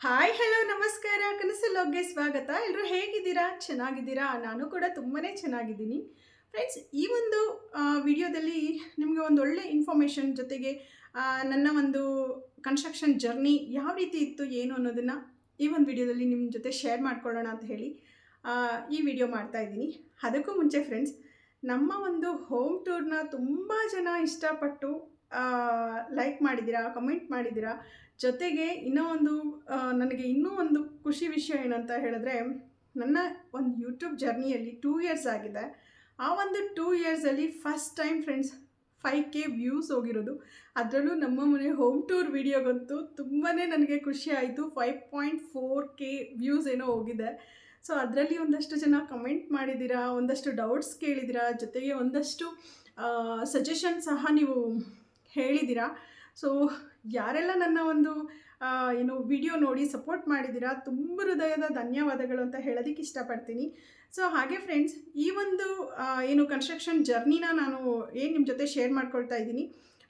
Hi hello ನಮಸ್ಕಾರ ಕನಸಲ್ಲೋಗ್ಗೆ ಸ್ವಾಗತ. ಎಲ್ಲರೂ ಹೇಗಿದ್ದೀರಾ? ಚೆನ್ನಾಗಿದ್ದೀರಾ? ನಾನು ಕೂಡ ತುಂಬಾ ಚೆನ್ನಾಗಿದ್ದೀನಿ. ಫ್ರೆಂಡ್ಸ್, ಈ ಒಂದು ವಿಡಿಯೋದಲ್ಲಿ ನಿಮಗೆ ಒಂದು ಒಳ್ಳೆ ಇನ್ಫಾರ್ಮೇಷನ್ ಜೊತೆಗೆ ನನ್ನ ಒಂದು ಕನ್ಸ್ಟ್ರಕ್ಷನ್ ಜರ್ನಿ ಯಾವ ರೀತಿ ಇತ್ತು ಏನು ಅನ್ನೋದನ್ನು ಈ ಒಂದು ವಿಡಿಯೋದಲ್ಲಿ ನಿಮ್ಮ ಜೊತೆ ಶೇರ್ ಮಾಡ್ಕೊಳ್ಳೋಣ ಅಂತ ಹೇಳಿ ಈ ವಿಡಿಯೋ ಮಾಡ್ತಾ ಇದ್ದೀನಿ. ಅದಕ್ಕೂ ಮುಂಚೆ ಫ್ರೆಂಡ್ಸ್, ನಮ್ಮ ಒಂದು ಹೋಮ್ ಟೂರ್ನ ತುಂಬ ಜನ ಇಷ್ಟಪಟ್ಟು ಲೈಕ್ ಮಾಡಿದ್ದೀರಾ, ಕಮೆಂಟ್ ಮಾಡಿದ್ದೀರಾ. ಜೊತೆಗೆ ಇನ್ನೂ ಒಂದು ನನಗೆ ಇನ್ನೂ ಒಂದು ಖುಷಿ ವಿಷಯ ಏನಂತ ಹೇಳಿದ್ರೆ, ನನ್ನ ಒಂದು ಯೂಟ್ಯೂಬ್ ಜರ್ನಿಯಲ್ಲಿ 2 ಇಯರ್ಸ್ ಆಗಿದೆ. ಆ ಒಂದು 2 ಇಯರ್ಸಲ್ಲಿ first time friends 5K views ಹೋಗಿರೋದು. ಅದರಲ್ಲೂ ನಮ್ಮ ಮನೆ ಹೋಮ್ ಟೂರ್ ವಿಡಿಯೋಗಂತೂ ತುಂಬಾ ನನಗೆ ಖುಷಿ ಆಯಿತು. 5.4K ವ್ಯೂಸ್ ಏನೋ ಹೋಗಿದೆ. ಸೊ ಅದರಲ್ಲಿ ಒಂದಷ್ಟು ಜನ ಕಮೆಂಟ್ ಮಾಡಿದ್ದೀರಾ, ಒಂದಷ್ಟು ಡೌಟ್ಸ್ ಕೇಳಿದ್ದೀರಾ, ಜೊತೆಗೆ ಒಂದಷ್ಟು ಸಜೆಷನ್ ಸಹ ನೀವು ಹೇಳಿದ್ದೀರಾ. ಸೊ ಯಾರೆಲ್ಲ ನನ್ನ ಒಂದು ವಿಡಿಯೋ ನೋಡಿ ಸಪೋರ್ಟ್ ಮಾಡಿದ್ದೀರಾ, ತುಂಬ ಹೃದಯದ ಧನ್ಯವಾದಗಳು ಅಂತ ಹೇಳೋದಕ್ಕೆ ಇಷ್ಟಪಡ್ತೀನಿ. ಸೊ ಹಾಗೆ ಫ್ರೆಂಡ್ಸ್, ಈ ಒಂದು ಕನ್ಸ್ಟ್ರಕ್ಷನ್ ಜರ್ನಿನ ನಾನು ಏನು ನಿಮ್ಮ ಜೊತೆ ಶೇರ್ ಮಾಡ್ಕೊಳ್ತಾ ಇದ್ದೀನಿ,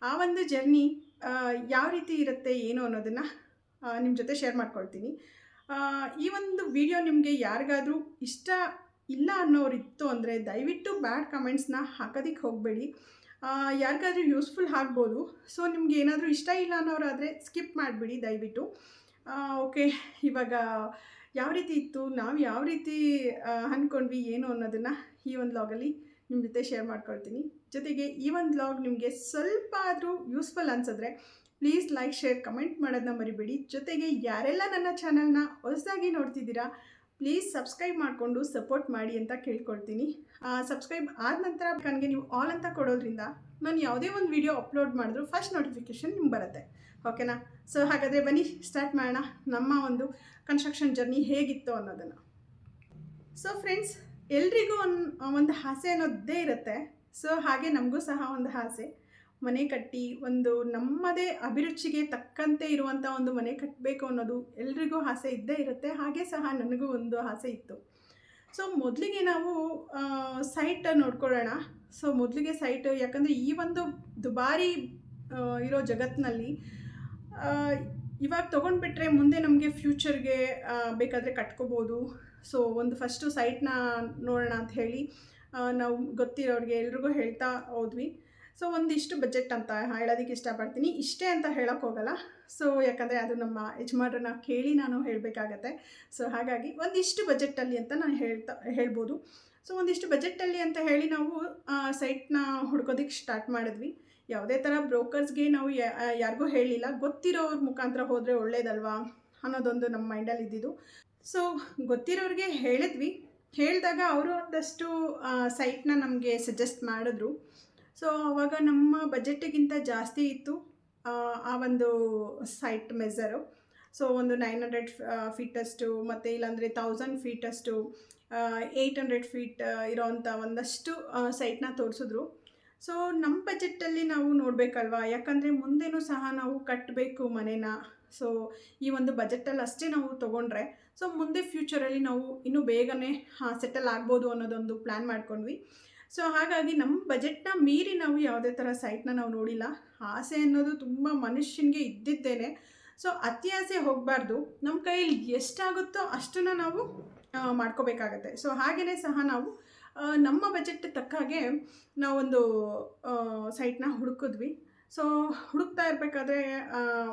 ಆ ಒಂದು ಜರ್ನಿ ಯಾವ ರೀತಿ ಇರುತ್ತೆ ಏನು ಅನ್ನೋದನ್ನು ನಿಮ್ಮ ಜೊತೆ ಶೇರ್ ಮಾಡ್ಕೊಳ್ತೀನಿ. ಈ ಒಂದು ವಿಡಿಯೋ ನಿಮಗೆ ಯಾರಿಗಾದರೂ ಇಷ್ಟ ಇಲ್ಲ ಅನ್ನೋರಿತ್ತು ಅಂದರೆ ದಯವಿಟ್ಟು ಬ್ಯಾಡ್ ಕಮೆಂಟ್ಸ್ನ ಹಾಕೋದಕ್ಕೆ ಹೋಗಬೇಡಿ. ಯಾರಿಗಾದ್ರೂ ಯೂಸ್ಫುಲ್ ಆಗ್ಬೋದು. ಸೊ ನಿಮ್ಗೆ ಏನಾದರೂ ಇಷ್ಟ ಇಲ್ಲ ಅನ್ನೋರಾದರೆ ಸ್ಕಿಪ್ ಮಾಡಿಬಿಡಿ ದಯವಿಟ್ಟು. ಓಕೆ, ಇವಾಗ ಯಾವ ರೀತಿ ಇತ್ತು, ನಾವು ಯಾವ ರೀತಿ ಅಂದ್ಕೊಂಡ್ವಿ ಏನು ಅನ್ನೋದನ್ನು ಈ ಒಂದು ವ್ಲಾಗಲ್ಲಿ ನಿಮ್ಮ ಜೊತೆ ಶೇರ್ ಮಾಡ್ಕೊಳ್ತೀನಿ. ಜೊತೆಗೆ ಈ ಒಂದು ವ್ಲಾಗ್ ನಿಮಗೆ ಸ್ವಲ್ಪ ಆದರೂ ಯೂಸ್ಫುಲ್ ಅನಿಸಿದ್ರೆ ಪ್ಲೀಸ್ ಲೈಕ್, ಶೇರ್, ಕಮೆಂಟ್ ಮಾಡೋದನ್ನ ಮರಿಬೇಡಿ. ಜೊತೆಗೆ ಯಾರೆಲ್ಲ ನನ್ನ ಚಾನಲ್ನ ಹೊಸದಾಗಿ ನೋಡ್ತಿದ್ದೀರಾ ಪ್ಲೀಸ್ ಸಬ್ಸ್ಕ್ರೈಬ್ ಮಾಡಿಕೊಂಡು ಸಪೋರ್ಟ್ ಮಾಡಿ ಅಂತ ಕೇಳ್ಕೊಳ್ತೀನಿ. ಸಬ್ಸ್ಕ್ರೈಬ್ ಆದ ನಂತರ ನನಗೆ ನೀವು ಆಲ್ ಅಂತ ಕೊಡೋದ್ರಿಂದ ನಾನು ಯಾವುದೇ ಒಂದು ವಿಡಿಯೋ ಅಪ್ಲೋಡ್ ಮಾಡಿದ್ರು ಫಸ್ಟ್ ನೋಟಿಫಿಕೇಷನ್ ನಿಮ್ಗೆ ಬರುತ್ತೆ. ಓಕೆನಾ? ಸೊ ಹಾಗಾದರೆ ಬನ್ನಿ ಸ್ಟಾರ್ಟ್ ಮಾಡೋಣ ನಮ್ಮ ಒಂದು ಕನ್ಸ್ಟ್ರಕ್ಷನ್ ಜರ್ನಿ ಹೇಗಿತ್ತು ಅನ್ನೋದನ್ನು. ಸೊ ಫ್ರೆಂಡ್ಸ್, ಎಲ್ರಿಗೂ ಒಂದು ಆಸೆ ಅನ್ನೋದೇ ಇರುತ್ತೆ. ಸೊ ಹಾಗೆ ನಮಗೂ ಸಹ ಒಂದು ಆಸೆ, ಮನೆ ಕಟ್ಟಿ ಒಂದು ನಮ್ಮದೇ ಅಭಿರುಚಿಗೆ ತಕ್ಕಂತೆ ಇರುವಂಥ ಒಂದು ಮನೆ ಕಟ್ಟಬೇಕು ಅನ್ನೋದು ಎಲ್ರಿಗೂ ಆಸೆ ಇದ್ದೇ ಇರುತ್ತೆ. ಹಾಗೆ ಸಹ ನನಗೂ ಒಂದು ಆಸೆ ಇತ್ತು. ಸೊ ಮೊದಲಿಗೆ ನಾವು ಸೈಟ್ ನೋಡ್ಕೊಳ್ಳೋಣ. ಸೊ ಮೊದಲಿಗೆ ಸೈಟ್, ಯಾಕಂದರೆ ಈ ಒಂದು ದುಬಾರಿ ಇರೋ ಜಗತ್ತಿನಲ್ಲಿ ಇವಾಗ ತೊಗೊಂಡ್ಬಿಟ್ರೆ ಮುಂದೆ ನಮಗೆ ಫ್ಯೂಚರ್ಗೆ ಬೇಕಾದರೆ ಕಟ್ಕೋಬೋದು. ಸೊ ಒಂದು ಫಸ್ಟು ಸೈಟ್ನ ನೋಡೋಣ ಅಂತ ಹೇಳಿ ನಾವು ಗೊತ್ತಿರೋರಿಗೆ ಎಲ್ರಿಗೂ ಹೇಳ್ತಾ ಹೋದ್ವಿ. ಸೊ ಒಂದಿಷ್ಟು ಬಜೆಟ್ ಅಂತ ಹೇಳೋದಕ್ಕೆ ಇಷ್ಟಪಡ್ತೀನಿ. ಇಷ್ಟೇ ಅಂತ ಹೇಳೋಕ್ಕೆ ಹೋಗಲ್ಲ. ಸೊ ಯಾಕಂದರೆ ಅದು ನಮ್ಮ ಯಜಮಾನ್ರನ್ನ ಕೇಳಿ ನಾನು ಹೇಳಬೇಕಾಗತ್ತೆ. ಸೊ ಹಾಗಾಗಿ ಒಂದಿಷ್ಟು ಬಜೆಟಲ್ಲಿ ಅಂತ ನಾನು ಹೇಳ್ಬೋದು. ಸೊ ಒಂದಿಷ್ಟು ಬಜೆಟಲ್ಲಿ ಅಂತ ಹೇಳಿ ನಾವು ಸೈಟ್ನ ಹುಡ್ಕೋದಕ್ಕೆ ಸ್ಟಾರ್ಟ್ ಮಾಡಿದ್ವಿ. ಯಾವುದೇ ಥರ ಬ್ರೋಕರ್ಸ್ಗೆ ನಾವು ಯಾರಿಗೂ ಹೇಳಿಲ್ಲ, ಗೊತ್ತಿರೋರ ಮುಖಾಂತರ ಹೋದರೆ ಒಳ್ಳೇದಲ್ವಾ ಅನ್ನೋದೊಂದು ನಮ್ಮ ಮೈಂಡಲ್ಲಿ ಇದ್ದಿದ್ದು. ಸೊ ಗೊತ್ತಿರೋರಿಗೆ ಹೇಳಿದ್ವಿ. ಹೇಳಿದಾಗ ಅವರು ಒಂದಷ್ಟು ಸೈಟ್ನ ನಮಗೆ ಸಜೆಸ್ಟ್ ಮಾಡಿದ್ರು. ಸೊ ಆವಾಗ ನಮ್ಮ ಬಜೆಟ್ಟಿಗಿಂತ ಜಾಸ್ತಿ ಇತ್ತು ಆ ಒಂದು ಸೈಟ್ ಮೆಜರು. ಸೊ ಒಂದು 900 ಫೀಟಷ್ಟು ಮತ್ತು ಇಲ್ಲಾಂದರೆ 1000 ಫೀಟಷ್ಟು 800 ಫೀಟ್ ಇರೋವಂಥ ಒಂದಷ್ಟು ಸೈಟ್ನ ತೋರಿಸಿದ್ರು. ಸೊ ನಮ್ಮ ಬಜೆಟಲ್ಲಿ ನಾವು ನೋಡಬೇಕಲ್ವಾ, ಯಾಕಂದರೆ ಮುಂದೆನೂ ಸಹ ನಾವು ಕಟ್ಟಬೇಕು ಮನೇನ. ಸೊ ಈ ಒಂದು ಬಜೆಟಲ್ಲಿ ಅಷ್ಟೇ ನಾವು ತೊಗೊಂಡ್ರೆ ಸೊ ಮುಂದೆ ಫ್ಯೂಚರಲ್ಲಿ ನಾವು ಇನ್ನೂ ಬೇಗನೆ ಸೆಟಲ್ ಆಗ್ಬೋದು ಅನ್ನೋದೊಂದು ಪ್ಲ್ಯಾನ್ ಮಾಡ್ಕೊಂಡ್ವಿ. ಸೊ ಹಾಗಾಗಿ ನಮ್ಮ ಬಜೆಟ್ನ ಮೀರಿ ನಾವು ಯಾವುದೇ ಥರ ಸೈಟ್ನ ನಾವು ನೋಡಿಲ್ಲ. ಆಸೆ ಅನ್ನೋದು ತುಂಬ ಮನುಷ್ಯನಿಗೆ ಇದ್ದಿದ್ದೇನೆ. ಸೊ ಅತಿ ಆಸೆ ಹೋಗಬಾರ್ದು. ನಮ್ಮ ಕೈಯಲ್ಲಿ ಎಷ್ಟಾಗುತ್ತೋ ಅಷ್ಟನ್ನು ನಾವು ಮಾಡ್ಕೋಬೇಕಾಗತ್ತೆ. ಸೊ ಹಾಗೆಯೇ ಸಹ ನಾವು ನಮ್ಮ ಬಜೆಟ್ ತಕ್ಕ ಹಾಗೆ ನಾವೊಂದು ಸೈಟ್ನ ಹುಡುಕಿದ್ವಿ. ಸೊ ಹುಡುಕ್ತಾ ಇರಬೇಕಾದ್ರೆ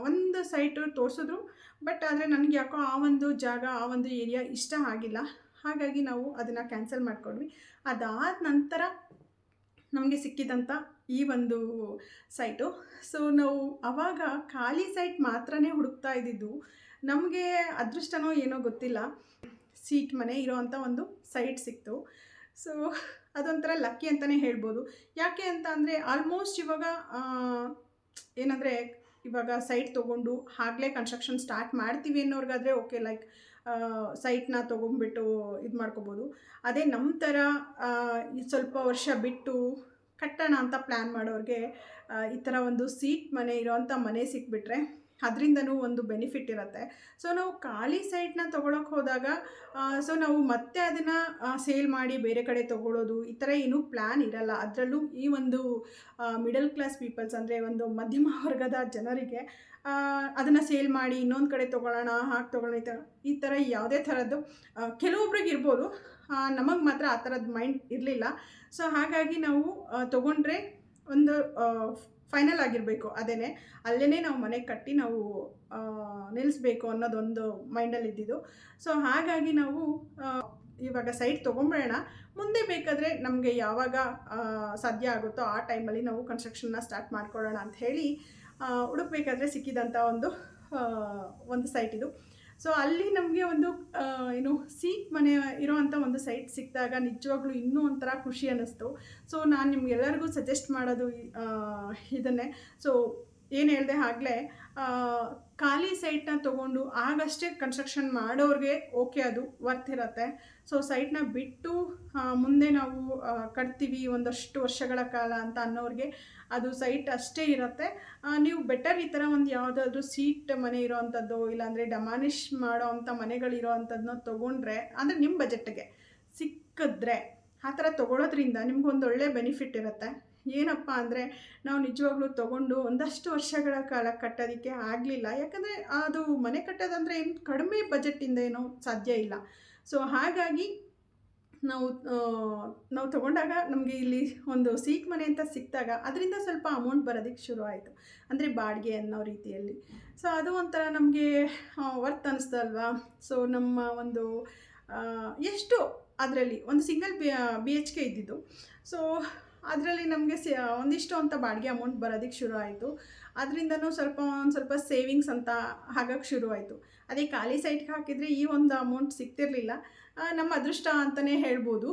ಒಂದು ಸೈಟು ತೋರಿಸಿದ್ರು. ಬಟ್ ಆದರೆ ನನಗೆ ಯಾಕೋ ಆ ಒಂದು ಜಾಗ, ಆ ಒಂದು ಏರಿಯಾ ಇಷ್ಟ ಆಗಿಲ್ಲ. ಹಾಗಾಗಿ ನಾವು ಅದನ್ನು ಕ್ಯಾನ್ಸಲ್ ಮಾಡಿಕೊಂಡ್ವಿ. ಅದಾದ ನಂತರ ನಮಗೆ ಸಿಕ್ಕಿದಂಥ ಈ ಒಂದು ಸೈಟು. ಸೊ ನಾವು ಆವಾಗ ಖಾಲಿ ಸೈಟ್ ಮಾತ್ರನೇ ಹುಡುಕ್ತಾ ಇದ್ದಿದ್ದು. ನಮಗೆ ಅದೃಷ್ಟನೋ ಏನೋ ಗೊತ್ತಿಲ್ಲ, ಸೀಟ್ ಮನೆ ಇರೋವಂಥ ಒಂದು ಸೈಟ್ ಸಿಕ್ತು. ಸೊ ಅದೊಂಥರ ಲಕ್ಕಿ ಅಂತಲೇ ಹೇಳ್ಬೋದು. ಯಾಕೆ ಅಂತ ಅಂದರೆ ಆಲ್ಮೋಸ್ಟ್ ಇವಾಗ ಏನಂದರೆ ಇವಾಗ ಸೈಟ್ ತೊಗೊಂಡು ಆಗಲೇ ಕನ್ಸ್ಟ್ರಕ್ಷನ್ ಸ್ಟಾರ್ಟ್ ಮಾಡ್ತೀವಿ ಅನ್ನೋರ್ಗಾದರೆ ಓಕೆ, ಲೈಕ್ ಸೈಟ್ನ ತೊಗೊಂಡ್ಬಿಟ್ಟು ಇದು ಮಾಡ್ಕೋಬೋದು. ಅದೇ ನಮ್ಮ ಥರ ಸ್ವಲ್ಪ ವರ್ಷ ಬಿಟ್ಟು ಕಟ್ಟೋಣ ಅಂತ ಪ್ಲ್ಯಾನ್ ಮಾಡೋರಿಗೆ ಈ ಥರ ಒಂದು ಸೀಟ್ ಮನೆ ಇರೋವಂಥ ಮನೆ ಸಿಕ್ಬಿಟ್ರೆ ಅದರಿಂದನೂ ಒಂದು ಬೆನಿಫಿಟ್ ಇರುತ್ತೆ. ಸೊ ನಾವು ಖಾಲಿ ಸೈಟ್ನ ತೊಗೊಳಕ್ಕೆ ಹೋದಾಗ ಸೊ ನಾವು ಮತ್ತೆ ಅದನ್ನು ಸೇಲ್ ಮಾಡಿ ಬೇರೆ ಕಡೆ ತೊಗೊಳ್ಳೋದು ಈ ಥರ ಏನೂ ಪ್ಲ್ಯಾನ್ ಇರಲ್ಲ. ಅದರಲ್ಲೂ ಈ ಒಂದು ಮಿಡಲ್ ಕ್ಲಾಸ್ ಪೀಪಲ್ಸ್ ಅಂದರೆ ಒಂದು ಮಧ್ಯಮ ವರ್ಗದ ಜನರಿಗೆ ಅದನ್ನು ಸೇಲ್ ಮಾಡಿ ಇನ್ನೊಂದು ಕಡೆ ತೊಗೊಳ್ಳೋಣ, ಹಾಗೆ ತೊಗೊಳ್ಳೋಣ ಈ ಥರ ಯಾವುದೇ ಥರದ್ದು ಕೆಲವೊಬ್ರಿಗೆ ಇರ್ಬೋದು, ನಮಗೆ ಮಾತ್ರ ಆ ಥರದ್ದು ಮೈಂಡ್ ಇರಲಿಲ್ಲ. ಸೊ ಹಾಗಾಗಿ ನಾವು ತೊಗೊಂಡ್ರೆ ಒಂದು ಫೈನಲ್ ಆಗಿರಬೇಕು, ಅಲ್ಲೇ ನಾವು ಮನೆ ಕಟ್ಟಿ ನಾವು ನಿಲ್ಲಿಸ್ಬೇಕು ಅನ್ನೋದೊಂದು ಮೈಂಡಲ್ಲಿ ಇದ್ದಿದ್ದು. ಸೊ ಹಾಗಾಗಿ ನಾವು ಇವಾಗ ಸೈಟ್ ತೊಗೊಂಬಿಡೋಣ, ಮುಂದೆ ಬೇಕಾದರೆ ನಮಗೆ ಯಾವಾಗ ಸಾಧ್ಯ ಆಗುತ್ತೋ ಆ ಟೈಮಲ್ಲಿ ನಾವು ಕನ್ಸ್ಟ್ರಕ್ಷನ್ನ ಸ್ಟಾರ್ಟ್ ಮಾಡ್ಕೊಳ್ಳೋಣ ಅಂತ ಹೇಳಿ ಹುಡುಕ್ಬೇಕಾದ್ರೆ ಸಿಕ್ಕಿದಂಥ ಒಂದು ಸೈಟ್ ಇದು. ಸೊ ಅಲ್ಲಿ ನಮಗೆ ಒಂದು ಸೀಟ್ ಮನೆ ಇರೋವಂಥ ಒಂದು ಸೈಟ್ ಸಿಕ್ಕಿದಾಗ ನಿಜವಾಗ್ಲೂ ಇನ್ನೂ ಒಂಥರ ಖುಷಿ ಅನ್ನಿಸ್ತು. ಸೊ ನಾನು ನಿಮ್ಗೆಲ್ಲರಿಗೂ ಸಜೆಸ್ಟ್ ಮಾಡೋದು ಇದನ್ನೇ. ಸೊ ಏನು ಹೇಳಿದೆ ಆಗಲೇ, ಖಾಲಿ ಸೈಟ್ನ ತೊಗೊಂಡು ಆಗಷ್ಟೇ ಕನ್ಸ್ಟ್ರಕ್ಷನ್ ಮಾಡೋರಿಗೆ ಓಕೆ, ಅದು ವರ್ತ್ ಇರುತ್ತೆ. ಸೊ ಸೈಟ್ನ ಬಿಟ್ಟು ಮುಂದೆ ನಾವು ಕಟ್ತೀವಿ ಒಂದಷ್ಟು ವರ್ಷಗಳ ಕಾಲ ಅಂತ ಅನ್ನೋರಿಗೆ ಅದು ಸೈಟ್ ಅಷ್ಟೇ ಇರುತ್ತೆ. ನೀವು ಬೆಟರ್ ಈ ಥರ ಒಂದು ಯಾವುದಾದ್ರೂ ಸೀಟ್ ಮನೆ ಇರೋವಂಥದ್ದು ಇಲ್ಲಾಂದರೆ ಡೆಮಾಲಿಷ್ ಮಾಡೋ ಅಂಥ ಮನೆಗಳಿರೋ ಅಂಥದ್ದನ್ನ ತೊಗೊಂಡ್ರೆ, ಅಂದರೆ ನಿಮ್ಮ ಬಜೆಟ್ಗೆ ಸಿಕ್ಕಿದ್ರೆ ಆ ಥರ ತೊಗೊಳೋದ್ರಿಂದ ನಿಮ್ಗೊಂದು ಒಳ್ಳೆ ಬೆನಿಫಿಟ್ ಇರುತ್ತೆ. ಏನಪ್ಪ ಅಂದರೆ ನಾವು ನಿಜವಾಗ್ಲೂ ತೊಗೊಂಡು ಒಂದಷ್ಟು ವರ್ಷಗಳ ಕಾಲ ಕಟ್ಟೋದಕ್ಕೆ ಆಗಲಿಲ್ಲ, ಯಾಕಂದರೆ ಅದು ಮನೆ ಕಟ್ಟೋದಂದರೆ ಏನು ಕಡಿಮೆ ಬಜೆಟ್ಟಿಂದ ಏನೋ ಸಾಧ್ಯ ಇಲ್ಲ. ಸೊ ಹಾಗಾಗಿ ನಾವು ತೊಗೊಂಡಾಗ ನಮಗೆ ಇಲ್ಲಿ ಒಂದು ಸೀಟ್ ಮನೆ ಅಂತ ಸಿಕ್ಕಿದಾಗ ಅದರಿಂದ ಸ್ವಲ್ಪ ಅಮೌಂಟ್ ಬರೋದಕ್ಕೆ ಶುರು ಆಯಿತು, ಅಂದರೆ ಬಾಡಿಗೆ ಅನ್ನೋ ರೀತಿಯಲ್ಲಿ. ಸೊ ಅದು ಒಂಥರ ನಮಗೆ ವರ್ತ್ ಅನ್ನಿಸ್ತಲ್ವಾ. ಸೊ ನಮ್ಮ ಒಂದು ಎಷ್ಟು ಅದರಲ್ಲಿ ಒಂದು ಸಿಂಗಲ್ BHK ಇದ್ದಿದ್ದು. ಸೊ ಅದರಲ್ಲಿ ನಮಗೆ ಒಂದಿಷ್ಟು ಅಂತ ಬಾಡಿಗೆ ಅಮೌಂಟ್ ಬರೋದಕ್ಕೆ ಶುರು ಆಯಿತು. ಅದರಿಂದನೂ ಒಂದು ಸ್ವಲ್ಪ ಸೇವಿಂಗ್ಸ್ ಅಂತ ಆಗೋಕ್ಕೆ ಶುರುವಾಯಿತು. ಅದೇ ಖಾಲಿ ಸೈಟ್ಗೆ ಹಾಕಿದರೆ ಈ ಒಂದು ಅಮೌಂಟ್ ಸಿಗ್ತಿರಲಿಲ್ಲ. ನಮ್ಮ ಅದೃಷ್ಟ ಅಂತಲೇ ಹೇಳ್ಬೋದು.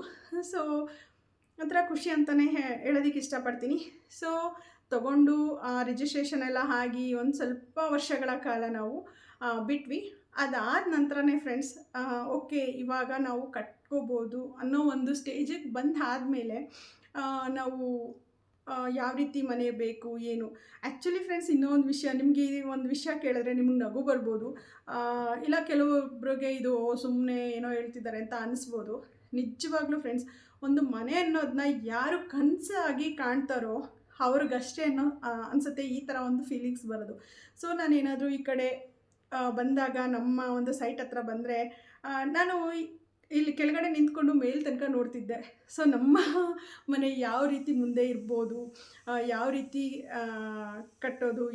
ಸೊ ಒಂಥರ ಖುಷಿ ಅಂತಲೇ ಹೇಳೋದಕ್ಕೆ ಇಷ್ಟಪಡ್ತೀನಿ. ಸೊ ತೊಗೊಂಡು ರಿಜಿಸ್ಟ್ರೇಷನ್ ಎಲ್ಲ ಆಗಿ ಒಂದು ಸ್ವಲ್ಪ ವರ್ಷಗಳ ಕಾಲ ನಾವು ಬಿಟ್ವಿ. ಅದಾದ ನಂತರನೇ ಫ್ರೆಂಡ್ಸ್ ಓಕೆ ಇವಾಗ ನಾವು ಕಟ್ಕೋಬೋದು ಅನ್ನೋ ಒಂದು ಸ್ಟೇಜಿಗೆ ಬಂದಾದಮೇಲೆ ನಾವು ಯಾವ ರೀತಿ ಮನೆ ಬೇಕು ಏನು. ಆ್ಯಕ್ಚುಲಿ ಫ್ರೆಂಡ್ಸ್ ಇನ್ನೊಂದು ವಿಷಯ, ನಿಮಗೆ ಒಂದು ವಿಷಯ ಕೇಳಿದ್ರೆ ನಿಮಗೆ ನಗು ಬರ್ಬೋದು, ಇಲ್ಲ ಕೆಲವೊಬ್ರಿಗೆ ಇದು ಸುಮ್ಮನೆ ಏನೋ ಹೇಳ್ತಿದ್ದಾರೆ ಅಂತ ಅನಿಸ್ಬೋದು. ನಿಜವಾಗ್ಲೂ ಫ್ರೆಂಡ್ಸ್, ಒಂದು ಮನೆ ಅನ್ನೋದನ್ನ ಯಾರು ಕನಸಾಗಿ ಕಾಣ್ತಾರೋ ಅವ್ರಿಗಷ್ಟೇ ಅನಿಸುತ್ತೆ ಈ ಥರ ಒಂದು ಫೀಲಿಂಗ್ಸ್ ಬರೋದು. ಸೊ ನಾನೇನಾದರೂ ಈ ಕಡೆ ಬಂದಾಗ ನಮ್ಮ ಒಂದು ಸೈಟ್ ಹತ್ರ ಬಂದರೆ ನಾನು ಇಲ್ಲಿ ಕೆಳಗಡೆ ನಿಂತ್ಕೊಂಡು ಮೇಲ್ ತನಕ ನೋಡ್ತಿದ್ದೆ. ಸೊ ನಮ್ಮ ಮನೆ ಯಾವ ರೀತಿ ಮುಂದೆ ಇರ್ಬೋದು, ಯಾವ ರೀತಿ ಕಟ್ಟೋದು,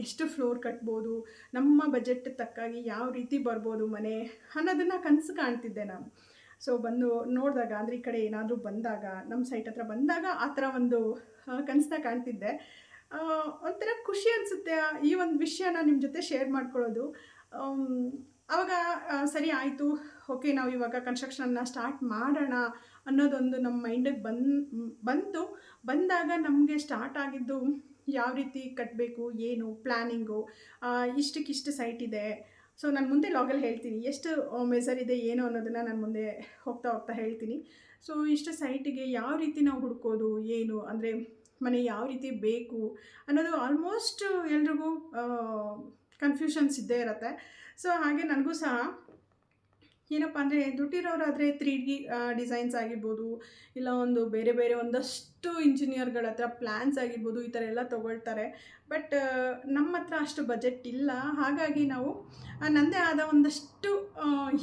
ಎಷ್ಟು ಫ್ಲೋರ್ ಕಟ್ಬೋದು, ನಮ್ಮ ಬಜೆಟ್ ತಕ್ಕಾಗಿ ಯಾವ ರೀತಿ ಬರ್ಬೋದು ಮನೆ ಅನ್ನೋದನ್ನು ಕನಸು ಕಾಣ್ತಿದ್ದೆ ನಾನು. ಸೊ ಬಂದು ನೋಡಿದಾಗ, ಅಂದರೆ ಈ ಕಡೆ ಏನಾದರೂ ಬಂದಾಗ, ನಮ್ಮ ಸೈಟ್ ಹತ್ರ ಬಂದಾಗ ಆ ಥರ ಒಂದು ಕನಸನ್ನ ಕಾಣ್ತಿದ್ದೆ. ಒಂಥರ ಖುಷಿ ಅನಿಸುತ್ತೆ ಈ ಒಂದು ವಿಷಯನ ನಿಮ್ಮ ಜೊತೆ ಶೇರ್ ಮಾಡ್ಕೊಳ್ಳೋದು. ಆವಾಗ ಸರಿ ಆಯಿತು, ಓಕೆ ನಾವು ಇವಾಗ ಕನ್ಸ್ಟ್ರಕ್ಷನ್ನ ಸ್ಟಾರ್ಟ್ ಮಾಡೋಣ ಅನ್ನೋದೊಂದು ನಮ್ಮ ಮೈಂಡಿಗೆ ಬಂದಾಗ ನಮಗೆ ಸ್ಟಾರ್ಟ್ ಆಗಿದ್ದು ಯಾವ ರೀತಿ ಕಟ್ಟಬೇಕು, ಏನು ಪ್ಲ್ಯಾನಿಂಗು, ಇಷ್ಟಕ್ಕಿಷ್ಟು ಸೈಟ್ ಇದೆ. ಸೊ ನಾನು ಮುಂದೆ ಲಾಗಲ್ಲಿ ಹೇಳ್ತೀನಿ ಎಷ್ಟು ಮೆಜರ್ ಇದೆ ಏನು ಅನ್ನೋದನ್ನು ನಾನು ಮುಂದೆ ಹೋಗ್ತಾ ಹೇಳ್ತೀನಿ. ಸೊ ಇಷ್ಟು ಸೈಟಿಗೆ ಯಾವ ರೀತಿ ನಾವು ಹುಡ್ಕೋದು ಏನು, ಅಂದರೆ ಮನೆ ಯಾವ ರೀತಿ ಬೇಕು ಅನ್ನೋದು ಆಲ್ಮೋಸ್ಟ್ ಎಲ್ರಿಗೂ ಕನ್ಫ್ಯೂಷನ್ಸ್ ಇದ್ದೇ ಇರುತ್ತೆ. ಸೊ ಹಾಗೆ ನನಗೂ ಸಹ ಏನಪ್ಪ ಅಂದರೆ ದುಡ್ಡಿರೋರಾದರೆ 3D ಡಿಸೈನ್ಸ್ ಆಗಿರ್ಬೋದು, ಇಲ್ಲ ಒಂದು ಬೇರೆ ಒಂದಷ್ಟು ಇಂಜಿನಿಯರ್ಗಳ ಹತ್ರ ಪ್ಲ್ಯಾನ್ಸ್ ಆಗಿರ್ಬೋದು, ಈ ಥರ ಎಲ್ಲ ತೊಗೊಳ್ತಾರೆ. ಬಟ್ ನಮ್ಮ ಹತ್ರ ಅಷ್ಟು ಬಜೆಟ್ ಇಲ್ಲ. ಹಾಗಾಗಿ ನಾವು ನನ್ನದೇ ಆದ ಒಂದಷ್ಟು